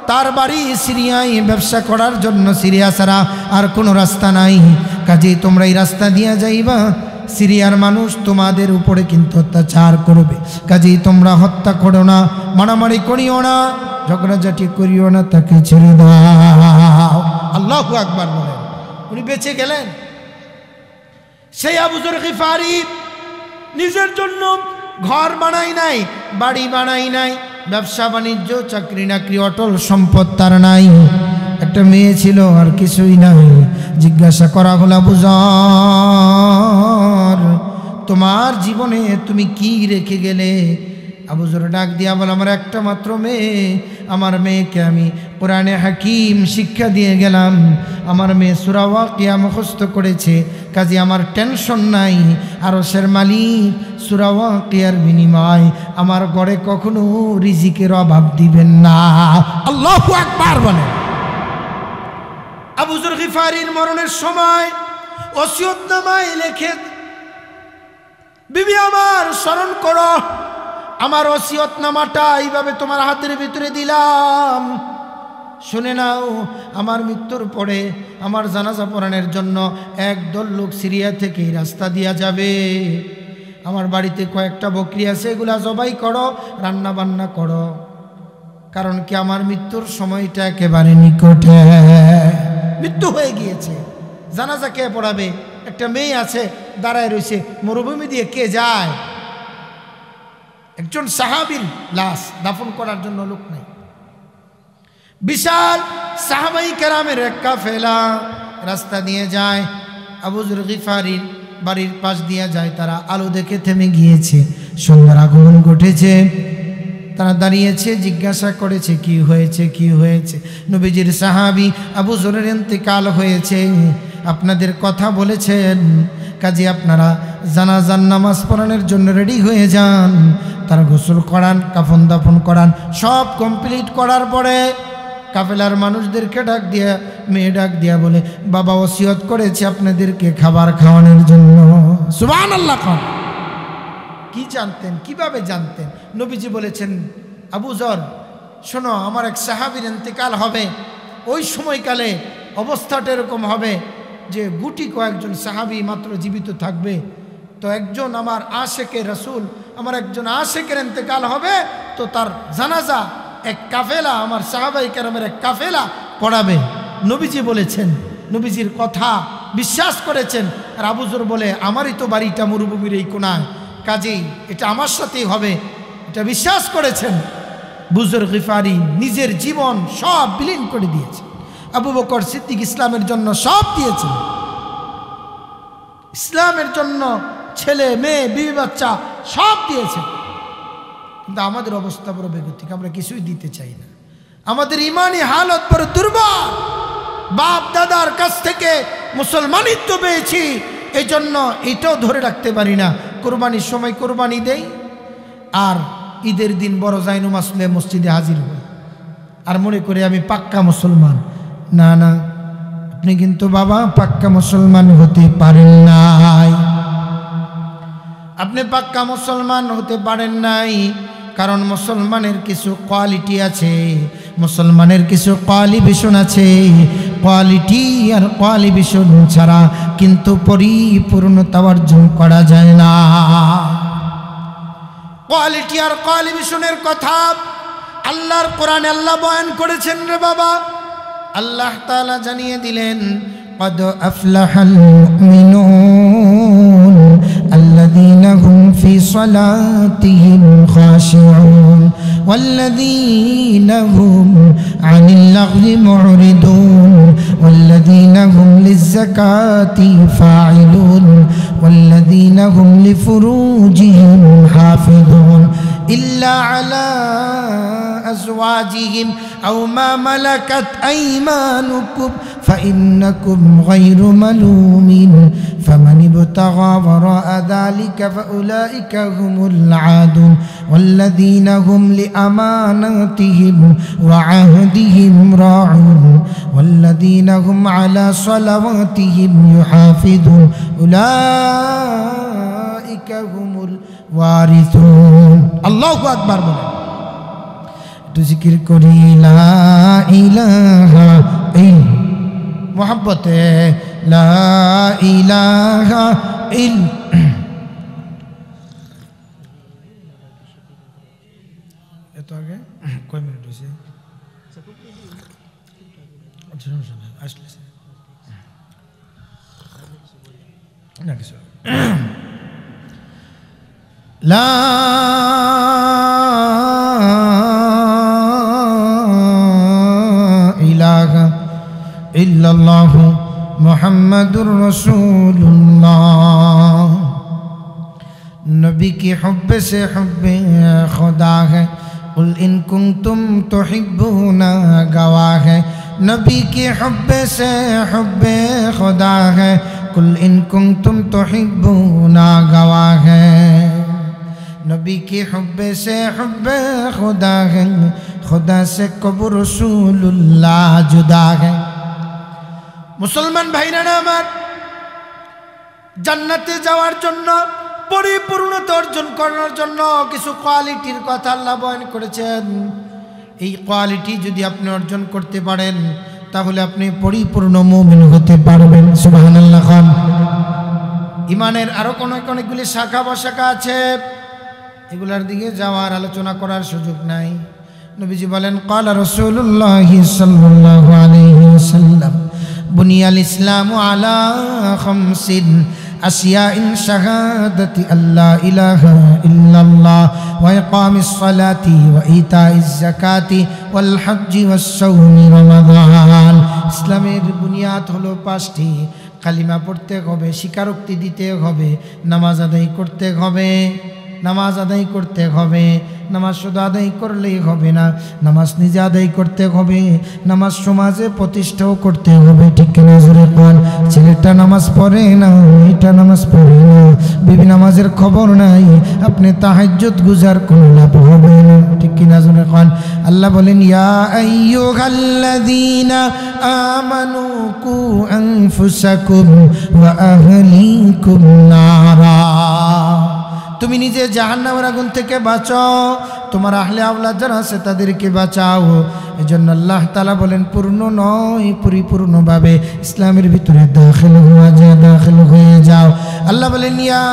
তার বাড়ি সিরিয়ায় ব্যবসা করার জন্য, সিরিয়া ছাড়া আর কোনো রাস্তা নাই। কাজেই তোমরা এই রাস্তা দিয়া যাইবা, সিরিয়ার মানুষ তোমাদের উপরে কিন্তু অত্যাচার করবে। কাজেই তোমরা হত্যা করো না, মারামারি করিও না, ঝগড়াঝাটি করিও না, তাকে ছেড়ে দাও। আল্লাহু আকবার বলেন। উনি বেঁচে গেলেন। সেই আবু যর গিফারি নিজের জন্য ঘর বানাই নাই, বাড়ি বানাই নাই, ব্যবসা বাণিজ্য চাকরি নাকরি অটল সম্পদ তার নাই। একটা মেয়ে ছিল, আর কিছুই নাই। জিজ্ঞাসা করা হলো, আবু যর তোমার জীবনে তুমি কি রেখে গেলে? আবু যর ডাক দিয়া বলে, আমার একটা মাত্র মেয়ে, আমার মেয়েকে আমি কোরআনে হাকিম শিক্ষা দিয়ে গেলাম, আমার মেয়ে সূরা ওয়াকিয়া মুখস্থ করেছে, কাজে আমার টেনশন নাই। আরশের মালিক সূরা ওয়াকিয়ার বিনিময় আমার ঘরে কখনো রিজিকের অভাব দিবেন না। আল্লাহু আকবার বলেন। আবু যর গিফারির মরণের সময় ওসিয়তনামায় লেখে, বিবি আমার স্মরণ করো, আমার ওসিয়তনামাটা এইভাবে তোমার হাতের ভিতরে দিলাম, শুনে নাও, আমার মৃত্যুর পরে আমার জানাজা পড়ানোর জন্য একদল লোক সিরিয়া থেকে এই রাস্তা দিয়া যাবে। আমার বাড়িতে কয়েকটা বকরি আছে, এগুলা জবাই করো, রান্না বান্না করো, কারণ কি আমার মৃত্যুর সময়টা একেবারে নিকটে, মৃত্যু হয়ে গিয়েছে। জানাজা কে পড়াবে? একটা মেয়ে আছে দাঁড়ায় রয়েছে, মরুভূমি দিয়ে কে যায়? একজন সাহাবীর লাশ দাফন করার জন্য লোক নাই। বিশাল সাহাবাই কেরামের এক কাফেলা রাস্তা দিয়ে যায়, আবু যর গিফারির বাড়ির পাশ দিয়ে যায়। তারা আলো দেখে থেমে গিয়েছে, সন্ধ্যার আগমন ঘটেছে। তারা দাঁড়িয়েছে, জিজ্ঞাসা করেছে, কি হয়েছে, কি হয়েছে? নবীজির সাহাবী আবু যরের ইন্তেকাল হয়েছে, আপনাদের কথা বলেছেন, কাজে আপনারা জানাজার নামাজ পড়ানোর জন্য রেডি হয়ে যান। তারা গোসল করান, কাফন দাফন করান, সব কমপ্লিট করার পরে কাফেলার মানুষদেরকে ডাক দিয়া, মেয়ে ডাক দিয়া বলে, বাবা ওসিয়ত করেছে আপনাদেরকে খাবার খাওয়ানোর জন্য। সুবহানাল্লাহ। কি জানতেন, কিভাবে জানতেন? নবীজি বলেছেন, আবু যর শোনো, আমার এক সাহাবীর ইন্তেকাল হবে, ওই সময়কালে অবস্থাটা এরকম হবে যে গুটি কয়েকজন সাহাবী মাত্র জীবিত থাকবে। তো একজন আমার আশেকের রাসূল, আমার একজন আশেকের ইন্তেকাল হবে, তো তার জানাজা এক কাফেলা, আমার সাহাবায়ে কেরামের এক কাফেলা পড়াবে। নবীজি বলেছেন, নবীজির কথা বিশ্বাস করেছেন। আর আবু যর বলে, আমারই তো বাড়িটা মরুভূমির এই কোনায়, কাজেই এটা আমার সাথেই হবে, এটা বিশ্বাস করেছেন। আবু যর গিফারি নিজের জীবন সব বিলীন করে দিয়েছে। আবু বকর সিদ্দিক ইসলামের জন্য সব দিয়েছেন, ইসলামের জন্য ছেলে মেয়ে বিবি বাচ্চা সব দিয়েছেন। কিন্তু আমাদের অবস্থা বড় বেগতিক, আমরা কিছুই দিতে চাই না। আমাদের ইমানি হালত বড় দুর্বল। বাপ দাদার কাছ থেকে মুসলমানিত্ব পেয়েছি, এই জন্য এটাও ধরে রাখতে পারি না। কোরবানির সময় কোরবানি দেই, আর ঈদের দিন বড় জাইনুম আসলে মসজিদে হাজির হই, আর মনে করে আমি পাক্কা মুসলমান। না না, আপনি কিন্তু বাবা পাক্কা মুসলমান হতে পারেন নাই। আপনি পাক্কা মুসলমান হতে পারেন নাই, কারণ মুসলমানের কিছু কোয়ালিটি আছে, মুসলমানের কিছু কোয়ালিফিকেশন আছে। কোয়ালিটি আর কোয়ালিফিকেশন ছাড়া কিন্তু পরিপূর্ণতা অর্জন করা যায় না। কোয়ালিটি আর কোয়ালিফিকেশনের কথা আল্লাহর কোরআনে আল্লাহ বয়ান করেছেন রে বাবা। আল্লাহ তাআলা জানিয়ে দিলেন, قد أفلح المؤمنون الذين هم في صلاتهم خاشعون والذين هم عن اللغو معرضون والذين هم للزكاة فاعلون والذين هم لفروجهم حافظون إلا على أزواجهم أو ما ملكت أيمانكم فإنكم غير ملومين فمن ابتغى وراء ذلك فأولئك هم العادون والذين هم لأماناتهم وعهدهم راعون والذين هم على صلواتهم يحافظون أولئك هم الوارثون الله أكبر জিকির করি লা ইলাহা ইল্লা মোহাব্বতে লা ইলাহা ইল্লা। এত আগে কয় মিনিট হয়েছে? আসলে না কিছু লা ইলাহা ইল্লাল্লাহু মুহাম্মাদুর রাসূলুল্লাহ। नबी की हुब्ब से हुब्बे खुदा है, कुल इन कुंतुम तुहिब्बूना गवाह है। नबी की हुब्ब से हुब्बे खुदा है, कुल इन कुंतुम तुहिब्बूना गवाह है। नबी की हुब्ब से हुब्बे खुदा है, खुदा से कब रसूलुल्लाह जुदा है। मुसलमान भाईरा আমার জান্নাতে যাওয়ার জন্য পরিপূর্ণতা অর্জন করার জন্য কিছু কোয়ালিটির কথা আল্লাহ বয়ান করেছেন। এই কোয়ালিটি যদি আপনি অর্জন করতে পারেন তাহলে আপনি পরিপূর্ণ মুমিন হতে পারবেন। সুবহানাল্লাহ খান। ইমানের আরো অনেকগুলি শাখা প্রশাখা আছে, এগুলার দিকে যাওয়ার আলোচনা করার সুযোগ নাই। নবীজি বলেন, ক্বালা রাসূলুল্লাহ সাল্লাল্লাহু আলাইহি ওয়াসাল্লাম, বুনিয়াল ইসলামু আলা খামসিন আশিয়াইন শাহাদাতি আল্লা ইলাহা ইল্লাল্লাহ ওয়া ইকামিস সালাতি ওয়া ইতাইজ যাকাতি ওয়াল হজ্জি ওয়াস সাওমি রমাদান। ইসলামের বুনিয়াদ হলো 5টি। কালিমা পড়তে হবে, স্বীকারোক্তি দিতে হবে, নামাজ আদায় করতে হবে, নামাজ আদায় করতে হবে। নামাজ শুধু আদায় করলেই হবে না, নামাজ নিজে আদায় করতে হবে, নামাজ সমাজে প্রতিষ্ঠাও করতে হবে। ঠিক কিনা জোরে কোন? ছেলেটা নামাজ পড়ে না, এটা নামাজ পড়ে না, বিবি নামাজের খবর নাই, আপনি তাহাজ্জুদ গুজার কোনো লাভ হবে না। ঠিক কিনা জোরে কোন? আল্লাহ বলেন, ইয়া আইয়ুহাল্লাযীনা আমানু কু আনফুসাকুম ওয়া আহলিকুম নারা। তুমি নিজে জাহান্নামের আগুন থেকে বাঁচাও, তোমার আহলে আওলাদ যারা আছে তাদেরকে বাঁচাও। এজন্য আল্লাহ তাআলা বলেন, পূর্ণ নয়, পরিপূর্ণভাবে ইসলামের ভিতরে দাখিল হয়ে যাও। আল্লাহ বলেন, ইয়া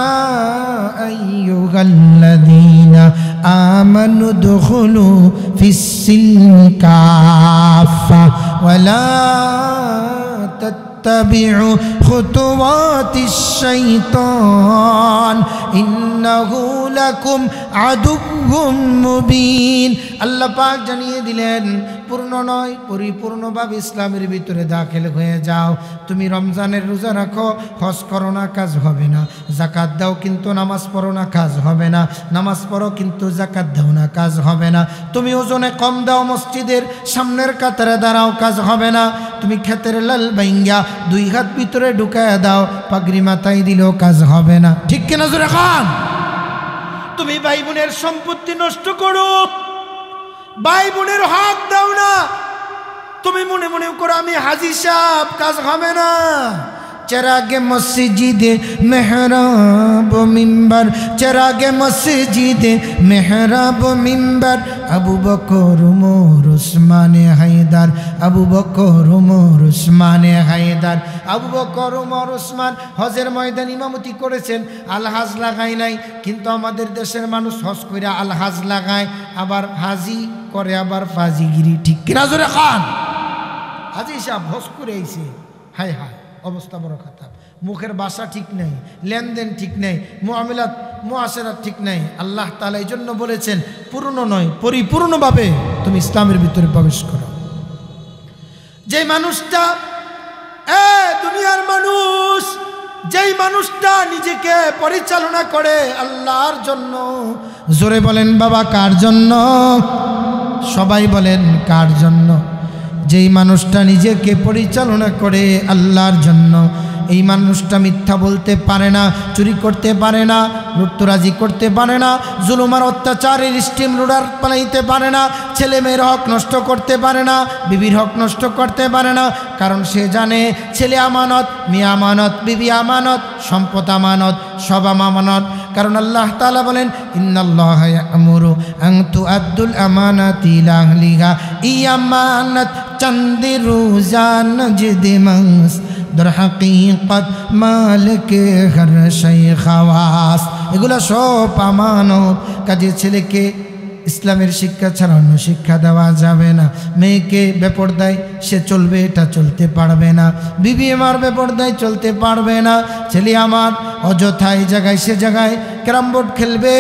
আইয়ুহাল্লাযীনা আমানু দুখুলু ফিস-সিলমি কাফা ওয়া লা تتبعوا خطوات الشيطان إنه লাকুম আদুউম মুবিন। আল্লাহ পাক জানিয়ে দিলেন পূর্ণ নয়, পরিপূর্ণভাবে ইসলামের ভিতরে দাখিল হয়ে যাও। তুমি রমজানের রোজা রাখো, হজ করো না, কাজ হবে না। যাকাত দাও কিন্তু নামাজ পড়ো না, কাজ হবে না। নামাজ পড়ো কিন্তু যাকাত দাও না, কাজ হবে না। তুমি ওজনে কম দাও, মসজিদের সামনের কাতারে দাঁড়াও, কাজ হবে না। তুমি ক্ষেতের লাল বাইঙ্গা 2 হাত ভিতরে ঢুকায় দাও, পাগড়ি মাথায় দিলেও কাজ হবে না। ঠিক কিনা জোরে খান? তুমি ভাই বোনের সম্পত্তি নষ্ট করো, ভাই বোনের হক দাও না, তুমি মনে মনে করো আমি হাজী সাহেব, কাজ হবে না। চেরাগে মসজিদে মেহরাব মিম্বার, চেরাগে মসজিদে মেহরাব মিম্বার, আবু বকর উমর উসমানে হায়দার, আবু বকর উমর উসমানে হায়দার। আবু বকর উমর উসমান হজের ময়দান ইমামতি করেছেন, আলহাজ লাগায় নাই। কিন্তু আমাদের দেশের মানুষ হজ করে আলহাজ লাগায়, আবার হাজি করে, আবার ফাজিগিরি। ঠিক কিনা জোরে খান? হাজি সাহেব হজ করে আইছে, হায় হায় অবস্থা বড় খারাপ, মুখের ভাষা ঠিক নেই, লেনদেন ঠিক নেই, মুআমিলাত মুআশারাত ঠিক নেই। আল্লাহ তাআলা এই জন্য বলেছেন পূর্ণ নয়, পরিপূর্ণভাবে তুমি ইসলামের ভিতরে প্রবেশ করো। যে মানুষটা দুনিয়ার মানুষ, যেই মানুষটা নিজেকে পরিচালনা করে আল্লাহর জন্য, জোরে বলেন বাবা কার জন্য? সবাই বলেন কার জন্য? যেই মানুষটা নিজেকে পরিচালনা করে আল্লাহর জন্য, এই মানুষটা মিথ্যা বলতে পারে না, চুরি করতে পারে না, লুটতরাজি করতে পারে না, জুলুম আর অত্যাচারের স্টিম রোডার পালাইতে পারে না, ছেলে মেয়ের হক নষ্ট করতে পারে না, বিবির হক নষ্ট করতে পারে না। কারণ সে জানে ছেলে আমানত, মেয়ে আমানত, বিবি আমানত, সম্পদ আমানত, সব আমানত। কারণ আল্লাহ তাআলা বলেন ইন্নাল্লাহা ইয়া'মুরু আন তুআদ্দুল আমানাতি ইলা আহলিহা, ই আমানত চান্দি রোজান জিদি মাস দর হাকিকত মালিকে হর শাই খাওয়াস। এগুলা সব আমানত। কাজে ছেলেকে ইসলামের শিক্ষা ছাড়া অন্য শিক্ষা দেওয়া যাবে না। মেয়েকে বেপরদায় সে চলবে, এটা চলতে পারবে না। বিবি আমার বেপরদায় চলতে পারবে না। ছেলে আমার অযথায় জায়গায় সে জায়গায় ক্যারাম বোর্ড খেলবে।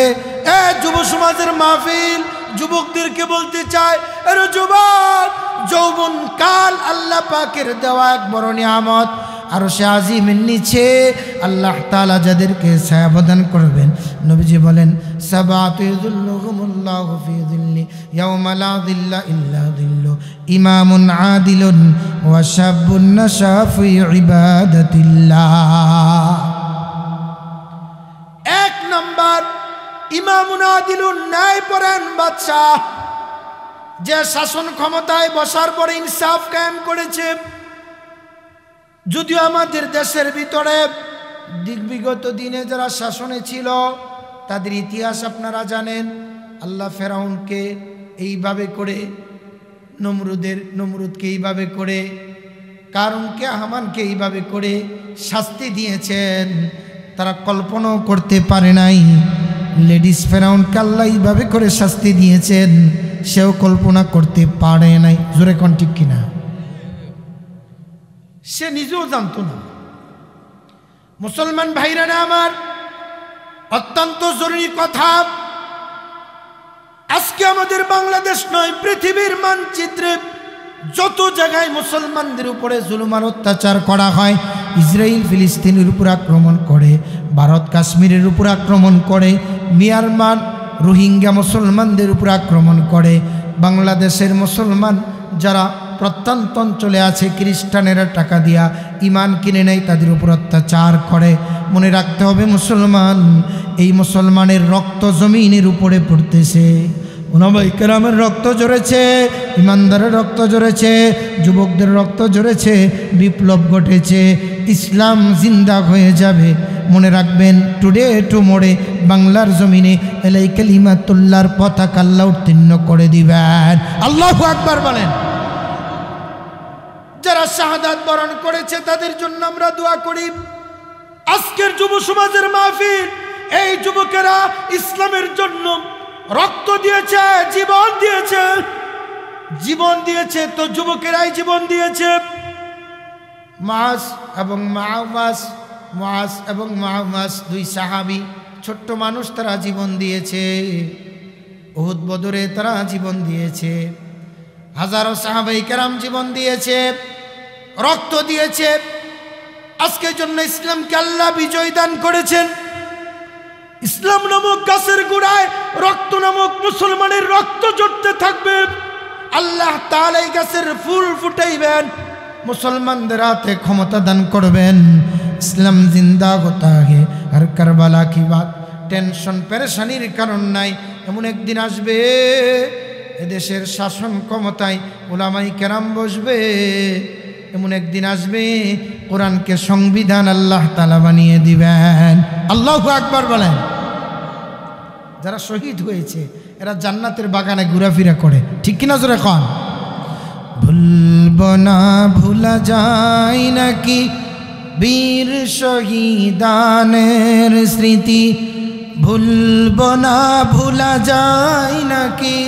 যুব সমাজের মাহফিল, যুবকদেরকে বলতে চায়, আরে যুবক, যৌবন কাল আল্লাহ পাকের দেওয়া এক বড় নিয়ামত। আর সে আজিমের নিচে আল্লাহ তাআলা যাদেরকে ছায়া প্রদান করবেন, নবীজি বলেন সাবাতু যুল্লুহুমুল্লাহু ফি যিল্লি ইয়াওমা লা যিল্লা ইল্লা যিল্লু, ইমামুন আদিলুন ওয়া শাবুন নাশা ফি ইবাদাতিল্লাহ। এক নাম্বার ইমামুন আদিলুন, ন্যায়পরায়ণ বাদশা, যে শাসন ক্ষমতায় বসার পরে ইনসাফ কায়েম করেছে। যদিও আমাদের দেশের ভিতরে বিগত দিনে যারা শাসনে ছিল তাদের ইতিহাস আপনারা জানেন। আল্লাহ ফেরাউনকে এইভাবে করে, নমরুদকে এইভাবে করে, কারুনকে, হামানকে এইভাবে করে শাস্তি দিয়েছেন। তারা কল্পনাও করতে পারে নাই লেডিস ফেরাউনকে আল্লাহ এইভাবে করে শাস্তি দিয়েছেন, সেও কল্পনা করতে পারে নাই। জোরে কোন ঠিক কিনা? সে নিজেও জানতো না। মুসলমান ভাইরা না আমার, অত্যন্ত জরুরি কথা, আজকে আমাদের বাংলাদেশ নয়, পৃথিবীর মানচিত্রে যত জায়গায় মুসলমানদের উপরে জুলুম আর অত্যাচার করা হয়, ইসরায়েল ফিলিস্তিনের উপর আক্রমণ করে, ভারত কাশ্মীরের উপর আক্রমণ করে, মিয়ানমার রোহিঙ্গা মুসলমানদের উপর আক্রমণ করে, বাংলাদেশের মুসলমান যারা প্রত্যন্ত অঞ্চলে আছে খ্রিস্টানেরা টাকা দিয়া ইমান কিনে নেয়, তাদের উপর অত্যাচার করে। মনে রাখতে হবে মুসলমান, এই মুসলমানের রক্ত জমিনের উপরে পড়তেছে। ওলামায়ে কেরামের রক্ত ঝরেছে, ইমানদারের রক্ত ঝরেছে, যুবকদের রক্ত ঝরেছে, বিপ্লব ঘটেছে। ইসলাম জিন্দা হয়ে যাবে। মনে রাখবেন, টুডে টুমোরে বাংলার জমিনে এলাই কালিমাতুল্লাহর পতাকা আল্লাহ উত্তীর্ণ করে দিবেন। আল্লাহু আকবার বলেন। যারা শাহাদাত বরণ করেছে তাদের জন্য আমরা দোয়া করি। আজকের যুব সমাজের মাহফিল, এই যুবকেরা ইসলামের জন্য রক্ত দিয়েছে, জীবন দিয়েছে, জীবন দিয়েছে, তো যুবকেরাই জীবন দিয়েছে। মুআজ এবং মুআওয়াজ দুই সাহাবী ছোট্ট মানুষ তারা জীবন দিয়েছে, উহুদ বদরে তারা জীবন দিয়েছে, হাজারো সাহাবায়ে কেরাম জীবন দিয়েছে, রক্ত দিয়েছে। আজকের জন্য ইসলামকে আল্লাহ বিজয় দান করেছেন। ইসলাম নামক গাছের গোড়ায় রক্ত নামক মুসলমানের রক্ত ঝরতে থাকবে। আল্লাহ তাআলা এই গাছের ফুল ফুটাইবেন, মুসলমানদের হাতে ক্ষমতা দান করবেন। ইসলাম জিন্দা হতা হে, আর কারবালা কি বাত। টেনশন পেরেশানির কারণ নাই। এমন একদিন আসবে এদেশের শাসন ক্ষমতায় উলামায়ে কেরাম বসবে। এমন একদিন আসবে কোরআনকে সংবিধান আল্লাহ তাআলা বানিয়ে দিবেন। আল্লাহু আকবার বলেন। যারা শহীদ হয়েছে এরা জান্নাতের বাগানে ঘোরাফেরা করে, ঠিক কিনা জোরে কোন? ভুলব না ভুলা যায় নাকি বীর শহীদানের স্মৃতি, ভুলব না ভুলা যায় নাকি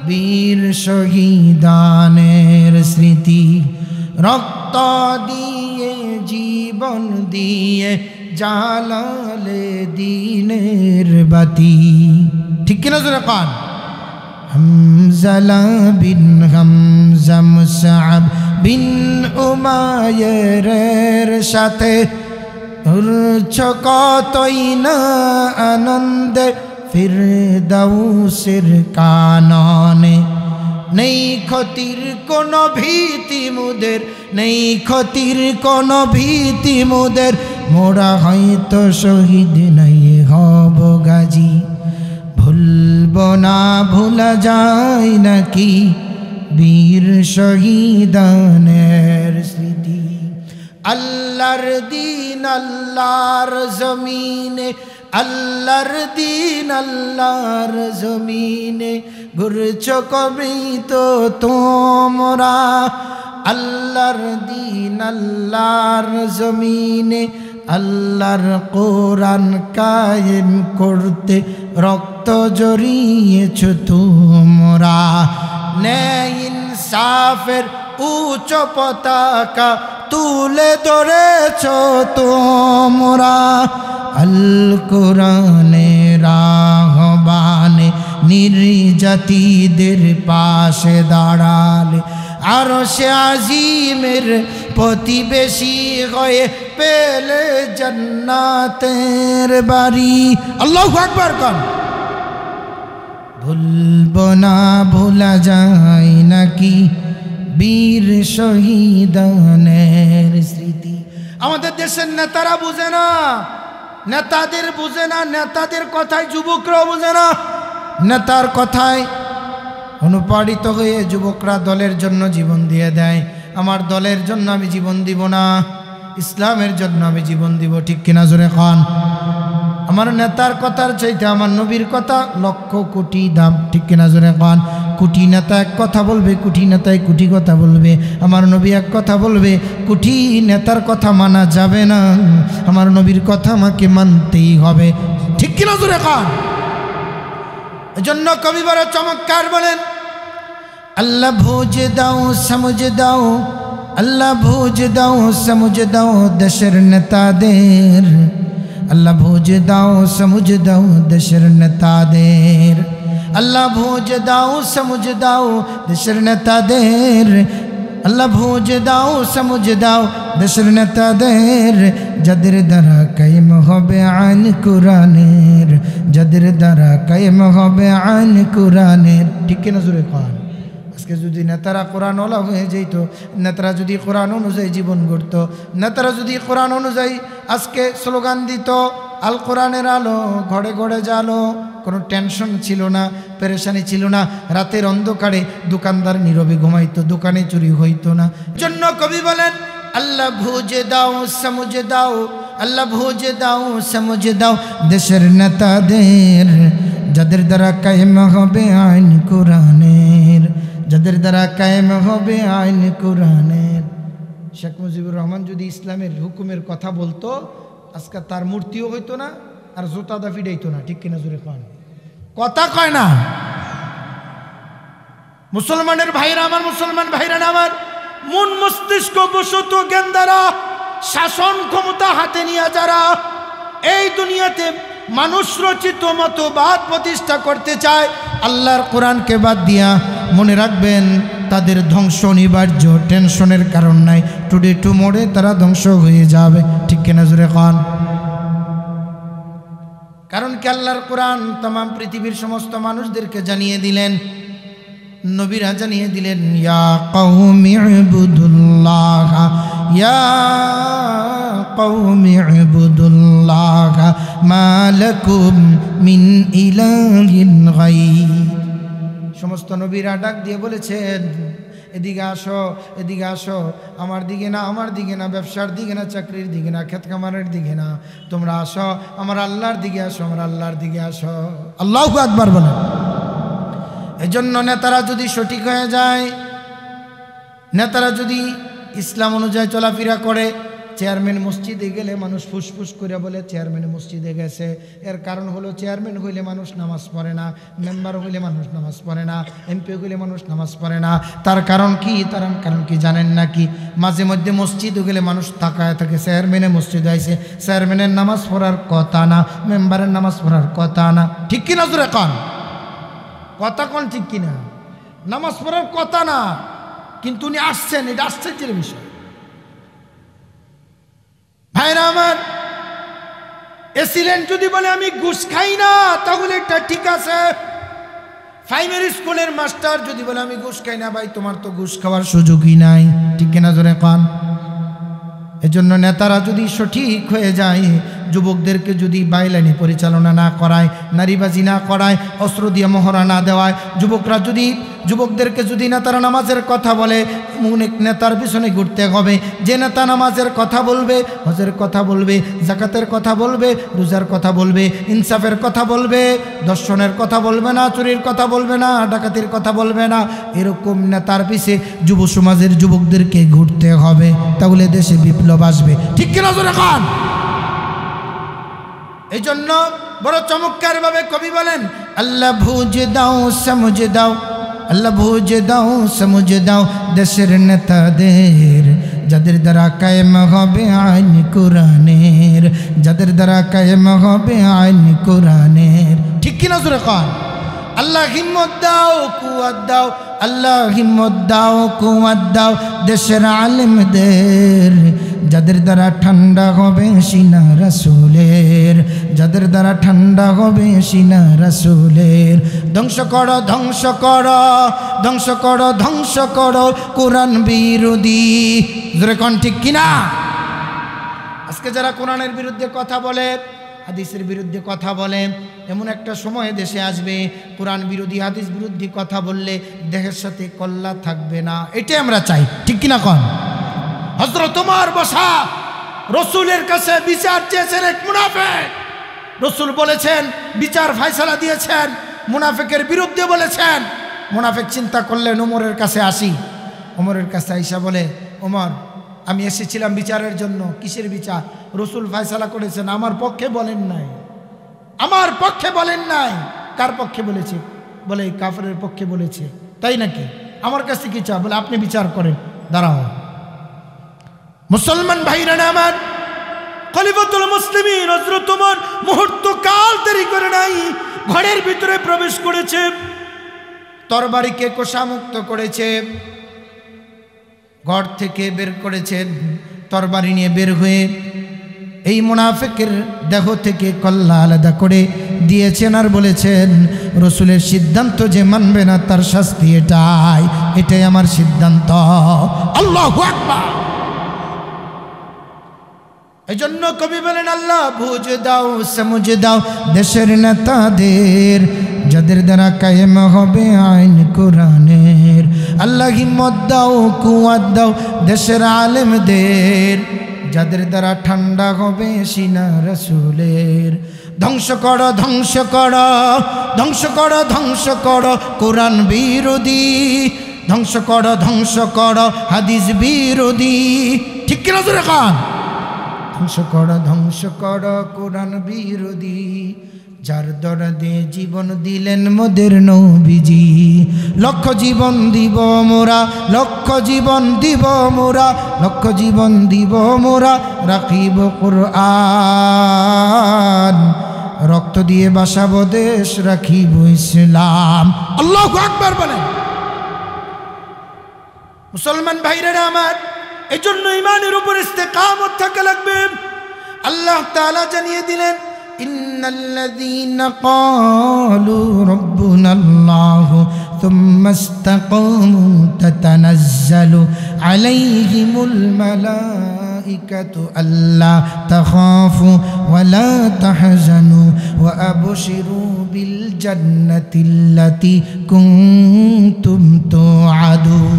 বীর শহীদানের স্মৃতি। রক্ত দিয়ে জীবন দিয়ে জালালে দ্বীনের বাতি, ঠিক কিনা জোরে কোন? হামজা বিন হামজা মুসআব বিন উমায়ের সাথে উড়ছ কতই না আনন্দে ফিরদাউসের কাননে। নেই ক্ষতির কোনো ভীতি মুদের, নেই ক্ষতির কোনো ভীতি মুদের, মোরা হয়তো শহীদ নাই হব গাজী। ভুলব না ভুলা যায় নাকি বীর শহীদানের স্মৃতি। আল্লাহর দিন আল্লাহর জমিনে, আল্লাহর দিন আল্লাহর জমিনে ঘুরছ কবে তো তোমরা। আল্লাহর দিন আল্লাহর জমিনে আল্লাহর কোরআন কায়েম করতে রক্ত জড়িয়েছ তোমরা। ন্যায় ইনসাফের উচ্চ পতাকা তুলে ধরেছ তোমরা। আল কোরআনের আহ্বানে নির্যাতিতদের পাশে দাঁড়ালে আরশে আজিমের প্রতিবেশী হয়ে পেলে জান্নাতের বাড়ি। আল্লাহু আকবার কোন? ভুলব না ভোলা যায় নাকি বীর শহীদানের স্মৃতি। আমাদের দেশের নেতারা বুঝে না, নেতাদের বুঝে না, নেতাদের কথায় যুবকরাও বুঝে না। নেতার কথায় অনুপ্রাণিত হয়ে যুবকরা দলের জন্য জীবন দিয়ে দেয়। আমার দলের জন্য আমি জীবন দিব না, ইসলামের জন্য আমি জীবন দিব, ঠিক কিনা জোরে খান? আমার নেতার কথার চাইতে আমার নবীর কথা লক্ষ কোটি দাম, ঠিক কিনা জোরে খান? কোটি নেতা এক কথা বলবে, কোটি নেতায় কোটি কথা বলবে। আমার নবী এক কথা বলবে, কোটি নেতার কথা মানা যাবে না, আমার নবীর কথা আমাকে মানতেই হবে, ঠিক কিনা জোরে খান? এজন্য কবি বড় চমৎকার বলেন, আল্লাহ ভোজ দাও সমঝ দাও, আল্লাহ ভোজ দাও সমঝ দাও দেশের নেতাদের, আল্লাহ ভোজ দাও সমঝ দাও দেশের নেতাদের, আল্লাহ ভোজ দাও সমঝ দাও দেশের নেতাদের, আল্লাহ ভোজ দাও সমঝ দাও দেশের নেতাদের, যাদের দ্বারা কায়েম হবে আইন কোরআনের, যাদের দ্বারা কায়েম হবে আইন কোরআনের, ঠিক কিনা জোরে খান? আজকে যদি নেতারা কোরআনওয়ালা হয়ে যেত, নেতারা যদি কোরআন অনুযায়ী জীবন গড়ত, নেতারা যদি কোরআন অনুযায়ী আজকে স্লোগান দিত, আল কোরআনের আলো ঘরে ঘরে জালো, কোনো টেনশন ছিল না, পেরেশানি ছিল না, রাতের অন্ধকারে দোকানদার নীরবে ঘুমাইতো, দোকানে চুরি হইতো না। জন্য কবি বলেন, আল্লাহ ভোজে দাও সমঝে দাও, আল্লাহ ভোজে দাও সমঝে দাও দেশের নেতাদের, যাদের দ্বারা কায়েম হবে আইন কোরআনের, যাদের দ্বারা কায়েম হবে আইন কোরআনের। শেখ মুজিবুর রহমান যদি ইসলামের হুকুমের কথা বলতো, আজকে তার মূর্তিও হইতো না, আর জোতা দা ফিডাইতো না, ঠিক কিনা জোরে খান? কথা কয় না। মুসলমানের ভাইরা আমার, মুসলমান ভাইরা আমার, মন মস্তিষ্ক বসত জ্ঞান দ্বারা শাসন ক্ষমতা হাতে নিয়ে যারা এই দুনিয়াতে মানুষ রচিত মতবাদ প্রতিষ্ঠা করতে চায় আল্লাহর কোরআনকে বাদ দিয়া, মনে রাখবেন তাদের ধ্বংস অনিবার্য, টেনশনের কারণ নাই। টুডে টুমোরে তারা ধ্বংস হয়ে যাবে, ঠিক কিনা জোরে খান? কারণ কি আল্লাহর কোরআন तमाम পৃথিবীর সমস্ত মানুষদেরকে জানিয়ে দিলেন, নবীরা জানিয়ে দিলেন, ইয়া কওমি ইবুদুল্লাহ, ইয়া কওমি ইবুদুল্লাহ মা লাকুম মিন ইলাহিন গায়র। সমস্ত নবীরা ডাক দিয়ে বলেছেন, এদিকে আসো, এদিকে আসো, আমার দিকে না, আমার দিকে না, ব্যবসার দিকে না, চাকরির দিকে না, ক্ষেত খামারের দিকে না, তোমরা আসো আমার আল্লাহর দিকে আসো, আমার আল্লাহর দিকে আসো। আল্লাহু আকবার বলেন। এজন্য নেতারা যদি সঠিক হয়ে যায়, নেতারা যদি ইসলাম অনুযায়ী চলাফেরা করে, চেয়ারম্যান মসজিদে গেলে মানুষ ফুসফুস করে বলে চেয়ারম্যান মসজিদে গেছে। এর কারণ হলো চেয়ারম্যান হইলে মানুষ নামাজ পড়ে না, মেম্বার হইলে মানুষ নামাজ পড়ে না, এমপি হইলে মানুষ নামাজ পড়ে না। তার কারণ কি? তার কারণ কি জানেন নাকি? মাঝে মধ্যে মসজিদে গেলে মানুষ তাকায় থাকে, চেয়ারম্যানের মসজিদে আইছে, চেয়ারম্যানের নামাজ পড়ার কথা না, মেম্বারের নামাজ পড়ার কথা না, ঠিক কিনা জোরে কন? কথা কোন ঠিক কিনা? নামাজ পড়ার কথা না, কিন্তু উনি আসছেন, এটা আশ্চর্যের বিষয়। ভাইরা আমার, এসিলেন্ট যদি বলে আমি ঘুষ খাই না, তাহলে এটা ঠিক আছে। প্রাইমারি স্কুলের মাস্টার যদি বলে আমি ঘুষ খাই না, ভাই তোমার তো ঘুষ খাওয়ার সুযোগই নাই, ঠিক কিনা জোরে কন? এজন্য নেতারা যদি সঠিক হয়ে যায়, যুবকদেরকে যদি বাইলানি পরিচালনা না করায়, নারীবাজি না করায়, অস্ত্র দিয়ে মহড়া না দেওয়ায়, যুবকদেরকে যদি নেতারা নামাজের কথা বলে, অনেক নেতার পিছনে ঘুরতে হবে। যে নেতা নামাজের কথা বলবে, হজের কথা বলবে, জাকাতের কথা বলবে, রোজার কথা বলবে, ইনসাফের কথা বলবে, দর্শনের কথা বলবে না, চুরির কথা বলবে না, ডাকাতির কথা বলবে না, এরকম নেতার পিছে যুব সমাজের যুবকদেরকে ঘুরতে হবে, তাহলে দেশে বিপ্লব আসবে, ঠিক কিনা জোরে খান? এই জন্য বড় চমৎকার ভাবে কবি বলেন, আল্লাহ বুঝে দাও সমঝে দাও, আল্লাহ বুঝে দাও সমঝে দাও দেশের নেতাদের, যাদের দ্বারা কায়েম হবে আইন কোরআনের, যাদের দ্বারা কায়েম হবে আইন কোরআনের, ঠিক কিনা জোরে কন? আল্লাহ হিম্মত দাও, কুয়াত দাও, আল্লাহ হিম্মত দাও, কুয়াত দাও দেশের আলেমদের, যাদের দ্বারা ঠান্ডা হবে সিনা রাসূলের, যাদের দ্বারা ঠান্ডা হবে সিনা রাসূলের। ধ্বংস করো, ধ্বংস করো, ধ্বংস করো, ধ্বংস করো কোরআন বিরোধী, জোরে কোন ঠিক কিনা? আজকে যারা কোরআনের বিরুদ্ধে কথা বলে, হাদিসের বিরুদ্ধে কথা বলে, এমন একটা সময় দেশে আসবে কোরআন বিরোধী, হাদিস বিরোধী কথা বললে দেহের সাথে কল্লা থাকবে না, এটাই আমরা চাই, ঠিক কিনা কন? হযরত ওমর বসা রসুলের কাছে বিচার চেয়েছেন এক মুনাফিক, রসুল বলেছেন, বিচার ফয়সালা দিয়েছেন, মুনাফিকের বিরুদ্ধে বলেছেন। মুনাফিক চিন্তা করলেন ওমরের কাছে আসি। ওমরের কাছে আইসা বলে, ওমর আমি এসেছিলাম বিচারের জন্য। কিসের বিচার? রসুল ফয়সালা করেছেন, আমার পক্ষে বলেন নাই, আমার পক্ষে বলেন নাই। কার পক্ষে বলেছে? বলে কাফেরের পক্ষে বলেছে। তাই নাকি? আমার কাছে কি চা? বলে আপনি বিচার করেন। দাঁড়াও মুসলমান ভাইরা আমার, খলিফাতুল মুসলিমিন হযরত ওমর মুহূর্ত কাল দেরি করে নাই, ঘরের ভিতরে প্রবেশ করেছে, তরবারিকে কোষামুক্ত করেছে, ঘর থেকে বের করেছেন, তরবারি নিয়ে বের হয়ে এই মুনাফিকের দেহ থেকে কল্লা আলাদা করে দিয়েছেন আর বলেছেন, রসুলের সিদ্ধান্ত যে মানবে না তার শাস্তি এটাই, এটাই আমার সিদ্ধান্ত। আল্লাহু আকবার। এই জন্য কবি বলেন, আল্লাহ বুঝে দাও সমঝে দাও দেশের নেতাদের, যাদের দ্বারা কায়েম হবে আইন কোরআনের, আল্লাহ হিম্মত দাও, কুয়াত দাও দেশের আলেমদের, যাদের দ্বারা ঠান্ডা হবে সিনা রাসূলের। ধ্বংস করো, ধ্বংস করো, ধ্বংস করো, ধ্বংস করো কোরআন বিরোধী, ধ্বংস করো, ধ্বংস করো হাদিস বিরোধী, ঠিক কিনা জোরে কান? ধ্বংস করো, ধ্বংস করো কোরআন বিরোধী, যার দরদে জীবন দিলেন মোদের নবীজি। লক্ষ জীবন দিব মোরা, লক্ষ জীবন দিব মোরা, লক্ষ জীবন দিব মোরা, রাখিব কোরআন, রক্ত দিয়ে বাসাবো দেশ, রাখিব ইসলাম। আল্লাহু আকবার বলেন। মুসলমান ভাইরা আমার, এই জন্য ইমানের উপর ইস্তেকামত থাকা লাগবে। আল্লাহ তাআলা জানিয়ে দিলেন, ইন্নাল্লাযীনা ক্বালু রাব্বুনাল্লাহু থুম্মা ইসতাকামু তাতানাজ্জালু আলাইহিমুল মালাইকাতু আল্লা তাখাফু ওয়া লা তাহজানু ওয়া আবশিরু বিল জান্নাতিল্লাতী কুনতুম তুআদুন।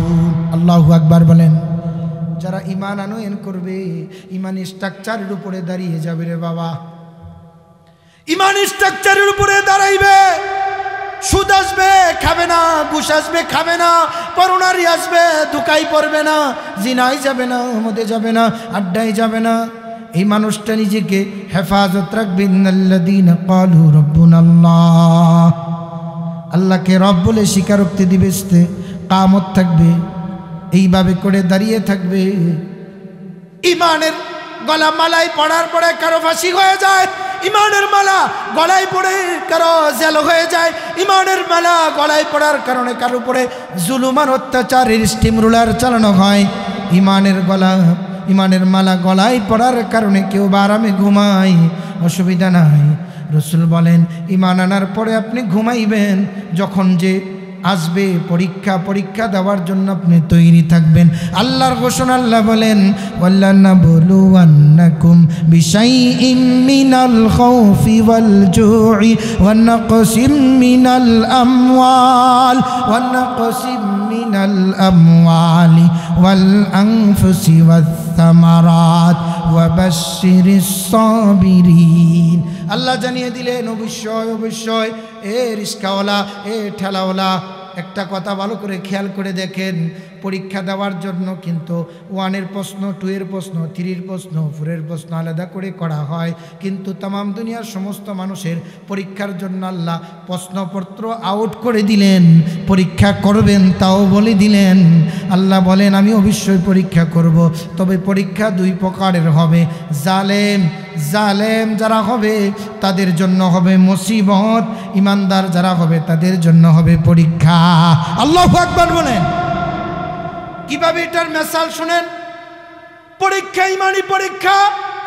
আল্লাহু আকবার বলেন। যারা ঈমান আনয়ন করবে, ঈমানি স্ট্রাকচারের উপরে দাঁড়িয়ে যাবে রে বাবা, ঈমানি স্ট্রাকচারের উপরে দাঁড়াইবে। সুদ আসবে খাবে না, ঘুষ আসবে খাবে না, পরনারী আসবে ধোঁকায় পড়বে না, জিনায় যাবে না, মদে যাবে না, আড্ডায় যাবে না। এই মানুষটা নিজেকে হেফাজত রাখবে। ইন্নাল্লাযীনা ক্বালু রাব্বুনাল্লাহ, আল্লাহকে রব বলে স্বীকারোক্তি দিবে, কিয়ামত থাকবে, এইভাবে করে দাঁড়িয়ে থাকবে। ইমানের গলা মালায় পড়ার পরে কারো ফাঁসি হয়ে যায়, ইমানের মালা গলায় পড়ে কারো জেল হয়ে যায়, ইমানের মালা গলায় পড়ার কারণে কারো উপরে জুলুম আর অত্যাচারের স্টিম রুলার চালানো হয়। ইমানের মালা গলায় পড়ার কারণে কেউ বা আরামে ঘুমায়, অসুবিধা নাই। রাসূল বলেন, ঈমান আনার পরে আপনি ঘুমাইবেন, যখন যে আসবে পরীক্ষা দেওয়ার জন্য আপনি তৈরি থাকবেন। আল্লাহর ঘোষণা, আল্লাহ বলেন, ওয়ালানাবলুওয়ান্নাকুম বিশাইইম মিনাল খাউফি ওয়াল জুই ওয়া নাকসিম মিনাল আমওয়ালি ওয়াল আনফুসি ওয়াস সামারাত ওয়া বাশশিরিস সাবিরিন। আল্লাহ জানিয়ে দিলেন, অবশ্যই এ রিস্কাওয়ালা, এ ঠেলাওয়ালা, একটা কথা ভালো করে খেয়াল করে দেখেন, পরীক্ষা দেওয়ার জন্য কিন্তু 1-এর প্রশ্ন, 2-এর প্রশ্ন, 3-এর প্রশ্ন, 4-এর প্রশ্ন আলাদা করে করা হয়। কিন্তু তামাম দুনিয়ার সমস্ত মানুষের পরীক্ষার জন্য আল্লাহ প্রশ্নপত্র আউট করে দিলেন। পরীক্ষা করবেন তাও বলে দিলেন। আল্লাহ বলেন, আমি অবশ্যই পরীক্ষা করব, তবে পরীক্ষা 2 প্রকারের হবে। জালেম যারা হবে তাদের জন্য হবে মুসিবত, ইমানদার যারা হবে তাদের জন্য হবে পরীক্ষা। আল্লাহু আকবার বলেন। কিভাবে এটার মিসাল শুনেন। পরীক্ষা, ইমানি পরীক্ষা।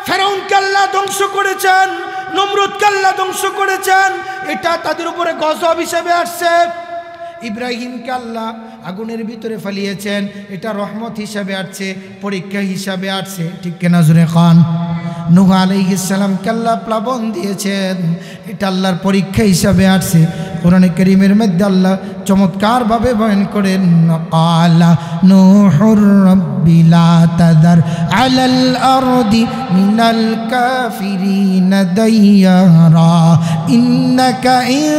ফেরাউনকে আল্লাহ ধ্বংস করেছেন, নমরুদকে আল্লাহ ধ্বংস করেছেন, এটা তাদের উপরে গজব হিসেবে আসছে। ইব্রাহিমকে আল্লাহ আগুনের ভিতরে ফেলিয়েছেন, এটা রহমত হিসাবে আসছে, পরীক্ষা হিসাবে আসছে। ঠিক কিনা জোরে খান। নূহ আলাইহিস সালামকে আল্লাহ প্লাবন দিয়েছেন, এটা আল্লাহর পরীক্ষা হিসাবে আসছে। কোরআনে কারীমের মধ্যে আল্লাহ চমৎকারভাবে বয়ান করেন, ক্বালা নূহুর রাব্বি লা তাযার আলাল আরদি মিনাল কাফিরিনা দাইয়ারা ইন্নাকা ইন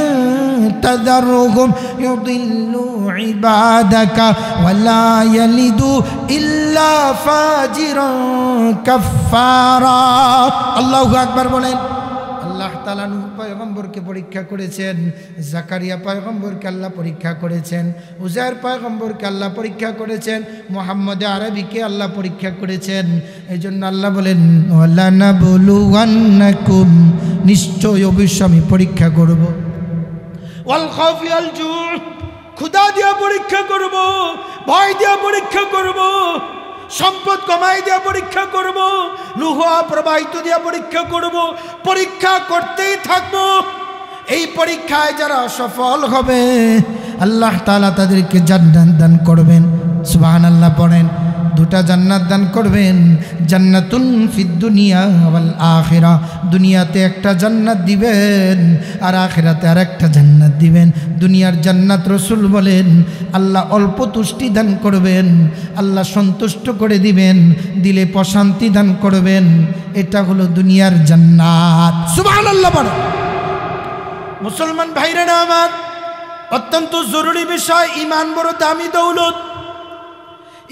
তাযারহুম ইউদিল্লু ইবাদাকা ওয়া লা ইয়ালিদু ইল্লা ফাজিরান কাফফারা। আল্লাহু আকবার বলেন। আল্লাহ তাআলা নূহ পয়গম্বরকে পরীক্ষা করেছেন, জাকারিয়া পয়গম্বরকে আল্লাহ পরীক্ষা করেছেন, উজাইর পয়গম্বরকে আল্লাহ পরীক্ষা করেছেন, মুহাম্মদ আরবিকে আল্লাহ পরীক্ষা করেছেন। এই জন্য আল্লাহ বলেন, ওয়ালানাবলুওয়ান্নাকুম, নিশ্চয় অবশ্যই আমি পরীক্ষা করব। ওয়াল খাউফি ওয়াল জু, ক্ষুধা দিয়া পরীক্ষা করব, ভয় দিয়া পরীক্ষা করব, সম্পদ কমাই দিয়া পরীক্ষা করব, লুহা প্রবাহিত দিয়া পরীক্ষা করব, পরীক্ষা করতেই থাকবো। এই পরীক্ষায় যারা সফল হবে আল্লাহ তাআলা তাদেরকে জান্নাত দান করবেন। সুবহানাল্লাহ পড়েন। 2টা জান্নাত দান করবেন, জান্নাতুন ফিদ দুনিয়া ওয়াল আখিরা। দুনিয়াতে একটা জান্নাত দিবেন আর আখিরাতে আরেকটা জান্নাত দিবেন। দুনিয়ার জান্নাত রাসূল বলেন আল্লাহ অল্প তুষ্টি দান করবেন, আল্লাহ সন্তুষ্ট করে দিবেন, দিলে প্রশান্তি দান করবেন। এটা হলো দুনিয়ার জান্নাত। সুবহানাল্লাহ বলেন। মুসলমান ভাইরা আমার, অত্যন্ত জরুরি বিষয়, ঈমান বড় দামি দৌলত।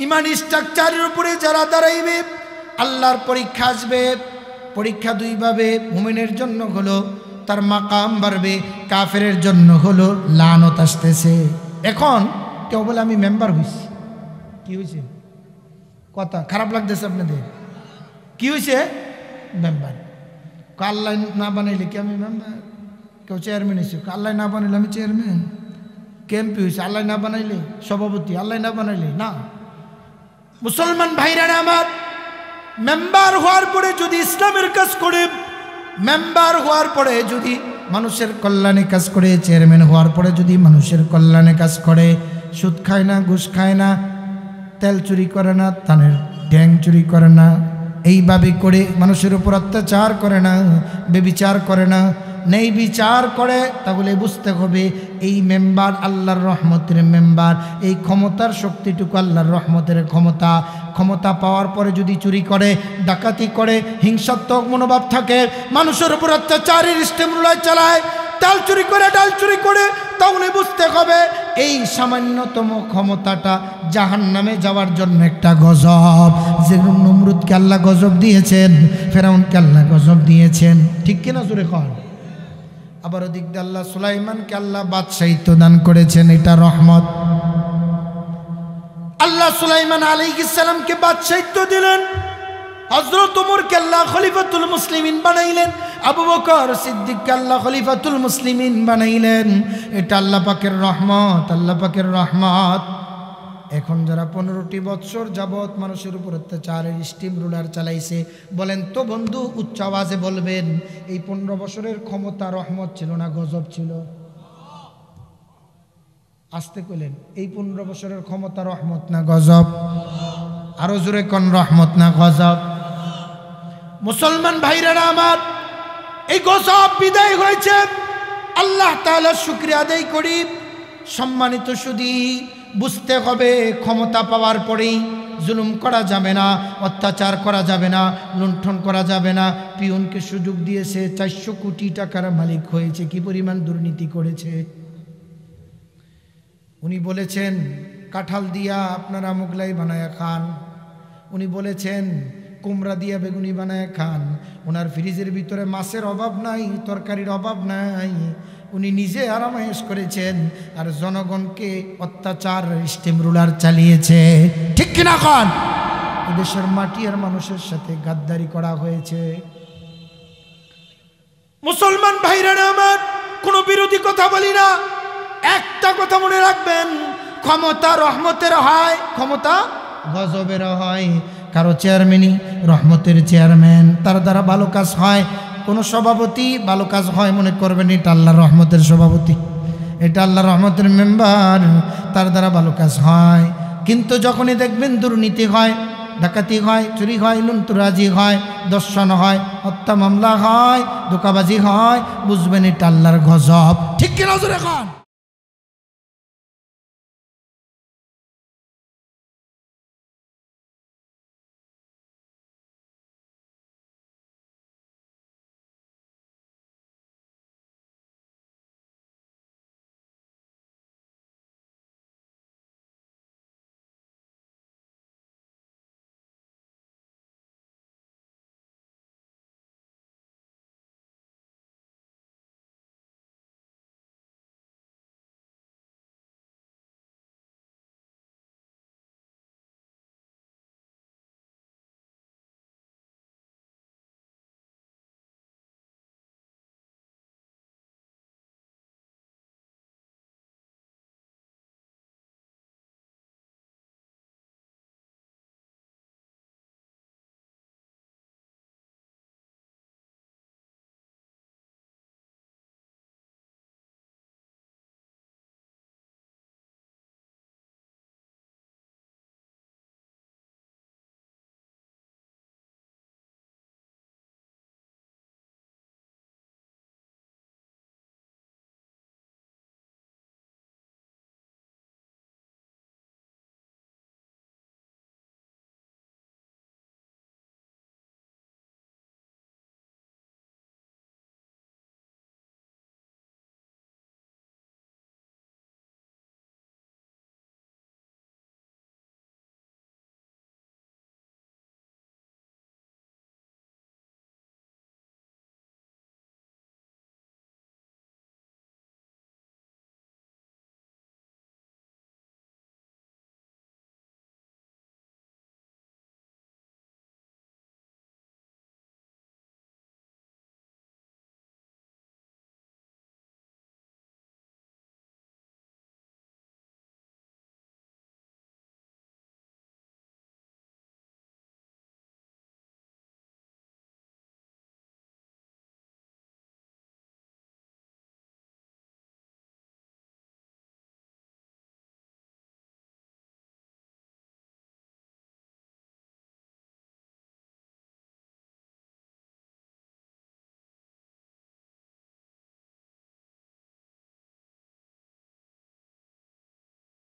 ঈমান স্ট্রাকচারের উপরে যারা দাঁড়াইবে আল্লাহর পরীক্ষা আসবে। পরীক্ষা 2 ভাবে, মুমিনের জন্য হলো তার মাকাম বাড়বে, কাফেরের জন্য হলো লানত আসতেছে। এখন কেউ বলে আমি মেম্বার হইছি, কি হয়েছে? কথা খারাপ লাগতেছে আপনাদের? কি হয়েছে? মেম্বার। আল্লাহ না বানাইলে কি আমি মেম্বার? কেউ চেয়ারম্যান হয়েছে, আল্লাহ না বানাইলে আমি চেয়ারম্যান। কেমপি হয়েছে, আল্লাহ না বানাইলে সভাপতি, আল্লাহ না বানাইলে না। মুসলমান ভাইরা আমার, মেম্বার হওয়ার পরে যদি ইসলামের কাজ করে, মেম্বার হওয়ার পরে যদি মানুষের কল্যাণে কাজ করে, চেয়ারম্যান হওয়ার পরে যদি মানুষের কল্যাণে কাজ করে, সুদ খায় না, ঘুষ খায় না, তেল চুরি করে না, ধানের ড্যাং চুরি করে না, এইভাবে করে মানুষের উপর অত্যাচার করে না, বেবিচার করে না, নেই বিচার করে, তাহলে বুঝতে হবে এই মেম্বার আল্লাহর রহমতের মেম্বার। এই ক্ষমতার শক্তিটুকু আল্লাহর রহমতের ক্ষমতা। ক্ষমতা পাওয়ার পরে যদি চুরি করে, ডাকাতি করে, হিংসাত্মক মনোভাব থাকে, মানুষের উপর অত্যাচারের স্টেমরুলার চালায়, ডাল চুরি করে, তাহলে বুঝতে হবে এই সামান্যতম ক্ষমতাটা জাহান্নামে যাওয়ার জন্য একটা গজব। যেরকম নমরুদকে আল্লাহ গজব দিয়েছেন, ফেরাউনকে আল্লাহ গজব দিয়েছেন, ঠিক কিনা জোরে কর। আবার ওদিক দিয়ে আল্লাহ সুলাইমানকে আল্লাহ বাদশাহিত্ব দান করেছেন, এটা রহমত। আল্লাহ সুলাইমান আলাইহিস সালামকে বাদশাহিত্ব দিলেন, হযরত ওমরকে আল্লাহ খলিফাতুল মুসলিমিন বানাইলেন, আবু বকর সিদ্দিককে আল্লাহ খলিফাতুল মুসলিমিন বানাইলেন। এটা আল্লাহ পাকের রহমত, আল্লাহ পাকের রহমত। এখন যারা 15টি বৎসর যাবৎ মানুষের উপর অত্যাচারের স্টিম রুলার চালাইছে, বলেন তো বন্ধু, উচ্চ আওয়াজে বলবেন, এই 15 বছরের ক্ষমতা রহমত ছিল না গজব ছিল? আসতে কইলেন, এই 15 বছরের ক্ষমতা রহমত না গজব? আরো জোরে কোন, রহমত না গজব? মুসলমান ভাইরা আমার, এই গজব বিদায় হয়েছে, আল্লাহ তাআলার শুকরিয়া আদায় করি। সম্মানিত সুধী, বুঝতে হবে ক্ষমতা পাওয়ার পরেই জুলুম করা যাবে না, অত্যাচার করা যাবে না, লুণ্ঠন করা যাবে না। পিয়নকে সুযোগ দিয়েছে, 400 কোটি টাকার মালিক হয়েছে, কি পরিমাণ দুর্নীতি করেছে। উনি বলেছেন কাঁঠাল দিয়া আপনারা মোগলাই বানায়া খান, উনি বলেছেন কুমড়া দিয়া বেগুনি বানায় খান, ওনার ফ্রিজের ভিতরে মাছের অভাব নাই, তরকারির অভাব নাই, উনি নিজে আরামায়েশ করেছেন, আর জনগণকে অত্যাচার স্টিম রুলার চালিয়েছে, ঠিক কিনা খান? এদেশের মাটি আর মানুষের সাথে গাদ্দারি করা হয়েছে। মুসলমান ভাইরা আমার, কোনো বিরোধী কথা বলি না, একটা কথা মনে রাখবেন, ক্ষমতা রহমতের হয়, ক্ষমতা গজবের হয়। কারো চেয়ারম্যানই রহমতের চেয়ারম্যান, তার দ্বারা ভালো কাজ হয়। কোনো সভাপতি ভালো কাজ হয় মনে করবেন এটা আল্লাহর রহমতের সভাপতি, এটা আল্লাহর রহমতের মেম্বার, তার দ্বারা ভালো কাজ হয়। কিন্তু যখনই দেখবেন দুর্নীতি হয়, ডাকাতি হয়, চুরি হয়, লুণ্ঠরাজি হয়, দর্শন হয়, হত্যা মামলা হয়, ধোঁকাবাজি হয়, বুঝবেন এটা আল্লাহর গজব, ঠিক কিনা জোরে খান?